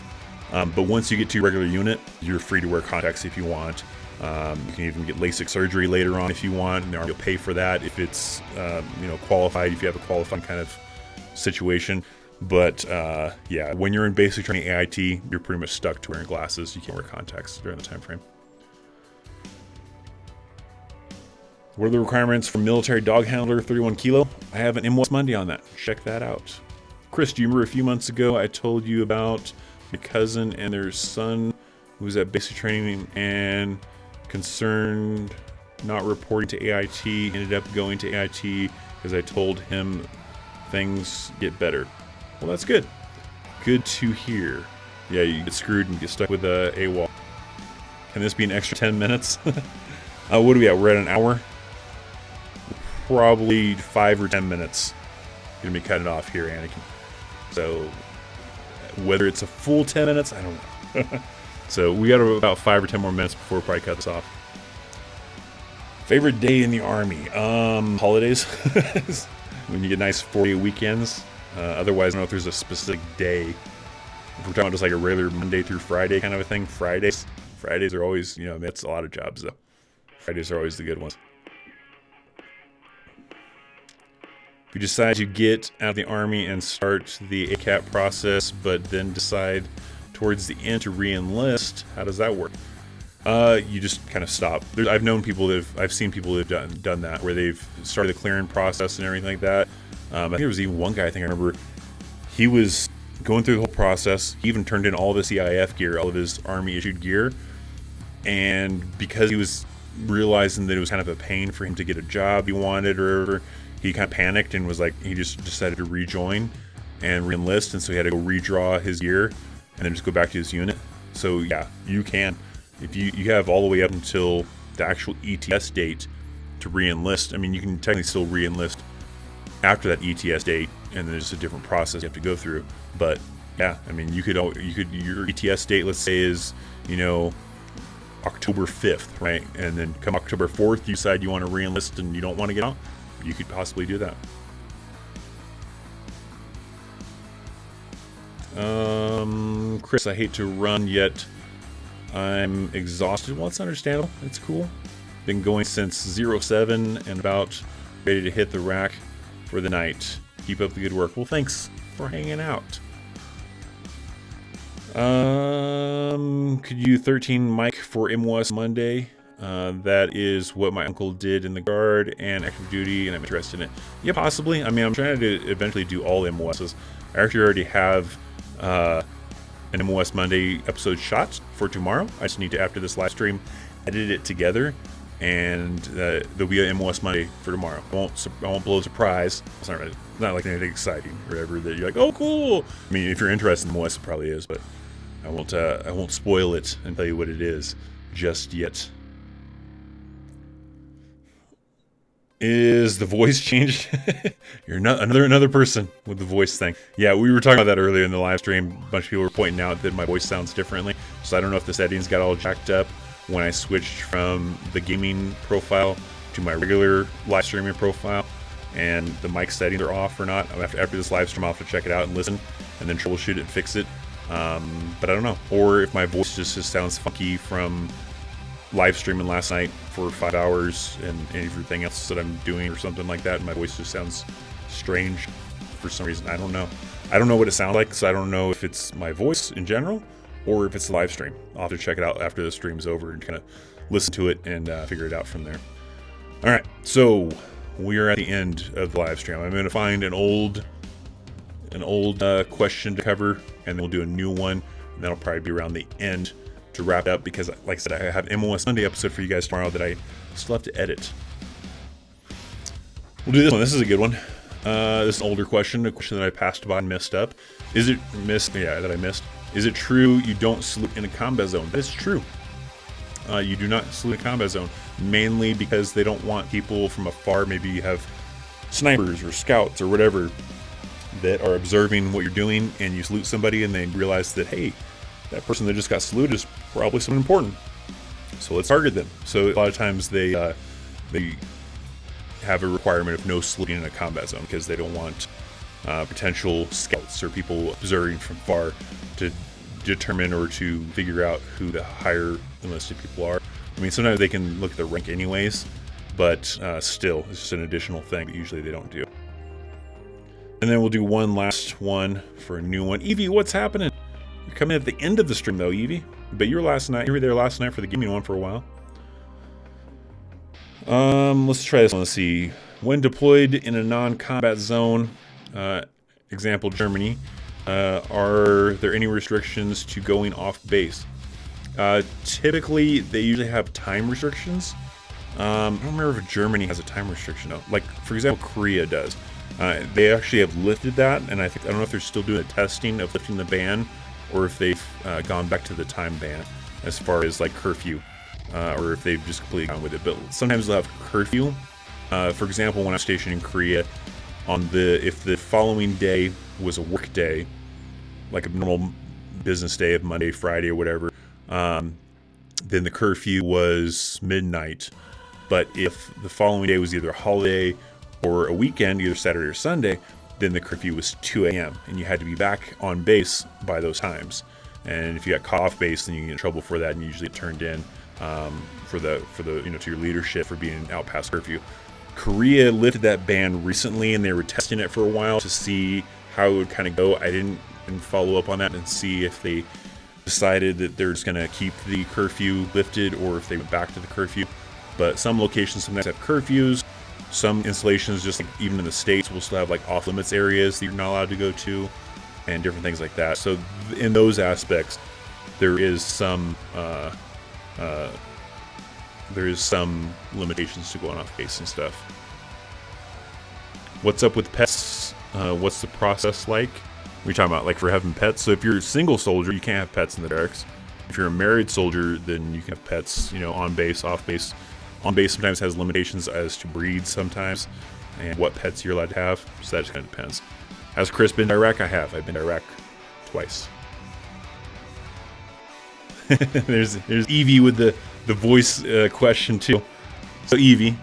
But once you get to your regular unit, you're free to wear contacts if you want. You can even get LASIK surgery later on if you want, and the Army will pay for that if it's qualified, if you have a qualified kind of situation. But when you're in basic training AIT, you're pretty much stuck to wearing glasses. You can't wear contacts during the time frame. What are the requirements for military dog handler 31 kilo? I have an MWS Monday on that. Check that out. Chris, do you remember a few months ago I told you about your cousin and their son who was at basic training and concerned not reporting to AIT, ended up going to AIT because I told him things get better. Well, that's good. Good to hear. Yeah, you get screwed and get stuck with a AWOL. Can this be an extra 10 minutes? What are we at? We're at an hour? Probably 5 or 10 minutes. Gonna be cutting it off here, Anakin. So, whether it's a full 10 minutes, I don't know. So, we got about 5 or 10 more minutes before we probably cut this off. Favorite day in the Army? Holidays. When you get nice 4-day weekends. Otherwise, I don't know if there's a specific day. If we're talking about just like a regular Monday through Friday kind of a thing, Fridays are always, that's a lot of jobs though. Fridays are always the good ones. If you decide to get out of the Army and start the ACAP process, but then decide towards the end to re-enlist, how does that work? You just kind of stop. I've seen people that have done that, where they've started the clearing process and everything like that. I think there was even one guy, I remember, he was going through the whole process. He even turned in all of his EIF gear, all of his Army issued gear. And because he was realizing that it was kind of a pain for him to get a job he wanted or whatever, he kind of panicked and was like, he just decided to rejoin and re-enlist. And so he had to go redraw his gear and then just go back to his unit. So yeah, you can. If you have all the way up until the actual ETS date to re-enlist. I mean, you can technically still re-enlist after that ETS date, and there's a different process you have to go through. But yeah, I mean, you could your ETS date, let's say, is October 5th, right? And then come October 4th, you decide you want to re-enlist and you don't want to get out. You could possibly do that. Chris, I hate to run yet. I'm exhausted. Well, it's understandable. It's cool. Been going since 07 and about ready to hit the rack for the night. Keep up the good work. Well, thanks for hanging out. Could you 13 mic for MWS Monday? That is what my uncle did in the Guard and active duty, and I'm interested in it. Yeah, possibly. I mean, I'm trying to eventually do all MWSs. I actually already have an MWS Monday episode shot for tomorrow. I just need to, after this live stream, edit it together, and there'll be an MWS Monday for tomorrow. I won't blow a surprise. It's not like anything exciting or whatever that you're like, oh, cool. I mean, if you're interested in MWS, it probably is, but I won't spoil it and tell you what it is just yet. Is the voice changed? You're not another person with the voice thing. Yeah, we were talking about that earlier in the live stream. A bunch of people were pointing out that my voice sounds differently. So I don't know if the settings got all jacked up when I switched from the gaming profile to my regular live streaming profile, and the mic settings are off or not. After this live stream, I'll have to check it out and listen, and then troubleshoot it and fix it. But I don't know. Or if my voice just sounds funky from live streaming last night for 5 hours and everything else that I'm doing or something like that, and my voice just sounds strange for some reason. I don't know. I don't know what it sounds like, so I don't know if it's my voice in general or if it's the live stream. I'll have to check it out after the stream's over and kind of listen to it and figure it out from there. All right, so we are at the end of the live stream. I'm going to find an old question to cover, and then we'll do a new one, and that'll probably be around the end to wrap up, because like I said, I have MWS Monday episode for you guys tomorrow that I still have to edit. We'll do this one. This is a good one. This is an older question, a question that I passed by and messed up. Is it missed? Yeah, that I missed. Is it true you don't salute in a combat zone? That is true. You do not salute in a combat zone, mainly because they don't want people from afar. Maybe you have snipers or scouts or whatever that are observing what you're doing, and you salute somebody and they realize that, hey, that person that just got saluted is probably someone important, so let's target them. So a lot of times they have a requirement of no saluting in a combat zone, because they don't want potential scouts or people observing from far to determine or to figure out who the higher enlisted people are. I mean, sometimes they can look at the rank anyways, but still, it's just an additional thing that usually they don't do. And then we'll do one last one for a new one. Evie, what's happening? You're coming at the end of the stream though, Evie. But you were there last night for the gaming one for a while. Let's try this one. Let's see. When deployed in a non-combat zone, example Germany, are there any restrictions to going off base? Typically, they usually have time restrictions. I don't remember if Germany has a time restriction though. Like, for example, Korea does. They actually have lifted that, and I don't know if they're still doing the testing of lifting the ban, or if they've gone back to the time ban as far as like curfew, or if they've just completely gone with it. But sometimes they'll have curfew. For example, when I was stationed in Korea, if the following day was a work day, like a normal business day of Monday, Friday, or whatever, then the curfew was midnight. But if the following day was either a holiday or a weekend, either Saturday or Sunday, then the curfew was 2 a.m. and you had to be back on base by those times. And if you got caught off base, then you get in trouble for that, and you usually get turned in for the to your leadership for being out past curfew. Korea lifted that ban recently, and they were testing it for a while to see how it would kind of go. I didn't follow up on that and see if they decided that they're just going to keep the curfew lifted or if they went back to the curfew. But some locations sometimes have curfews. Some installations, just like even in the States, will still have like off limits areas that you're not allowed to go to, and different things like that. So in those aspects, there is some limitations to going off base and stuff. What's up with pets? What's the process like? We're talking about like for having pets. So if you're a single soldier, you can't have pets in the barracks. If you're a married soldier, then you can have pets, on base, off base. On base sometimes has limitations as to breeds sometimes, and what pets you're allowed to have. So that just kind of depends. Has Chris been to Iraq? I have. I've been to Iraq twice. there's Evie with the voice question too. So Evie,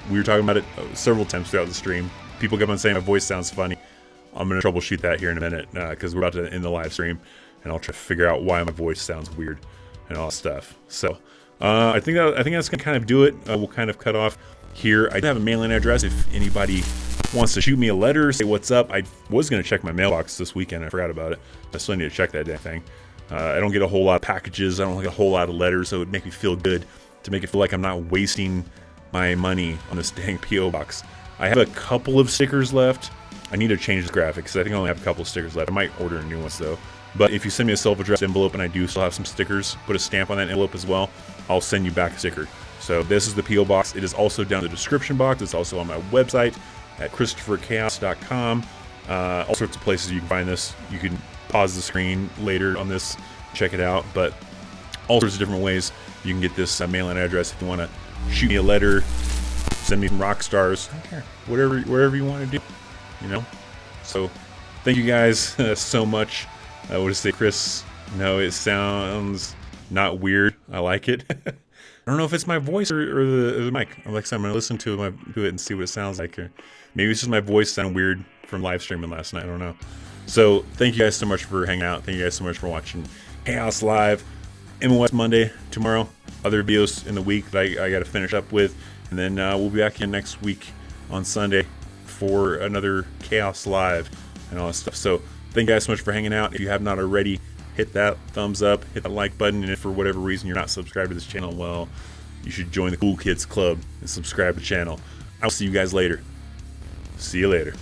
we were talking about it several times throughout the stream. People kept on saying my voice sounds funny. I'm going to troubleshoot that here in a minute because we're about to end the live stream, and I'll try to figure out why my voice sounds weird and all that stuff. So I think that's going to kind of do it. We'll kind of cut off here. I do have a mailing address if anybody wants to shoot me a letter, say what's up. I was going to check my mailbox this weekend. I forgot about it. I still need to check that damn thing. I don't get a whole lot of packages. I don't get a whole lot of letters, so it would make me feel good to make it feel like I'm not wasting my money on this dang P.O. box. I have a couple of stickers left. I need to change the graphics because I think I only have a couple of stickers left. I might order new ones though. But if you send me a self-addressed envelope and I do still have some stickers, put a stamp on that envelope as well, I'll send you back a sticker. So this is the P.O. box. It is also down in the description box. It's also on my website at ChristopherChaos.com. All sorts of places you can find this. You can pause the screen later on this, check it out. But all sorts of different ways you can get this mailing address if you want to shoot me a letter, send me some rock stars. I don't care. Whatever you want to do. So thank you guys so much. I would say, Chris, no, it sounds not weird. I like it. I don't know if it's my voice or the mic. I'm going to listen to it and see what it sounds like. Or maybe it's just my voice sound weird from live streaming last night. I don't know. So thank you guys so much for hanging out. Thank you guys so much for watching Chaos Live. MOS Monday tomorrow. Other videos in the week that I got to finish up with. And then we'll be back again next week on Sunday for another Chaos Live and all that stuff. So thank you guys so much for hanging out. If you have not already, hit that thumbs up, hit that like button, and if for whatever reason you're not subscribed to this channel, well, you should join the Cool Kids Club and subscribe to the channel. I'll see you guys later. See you later.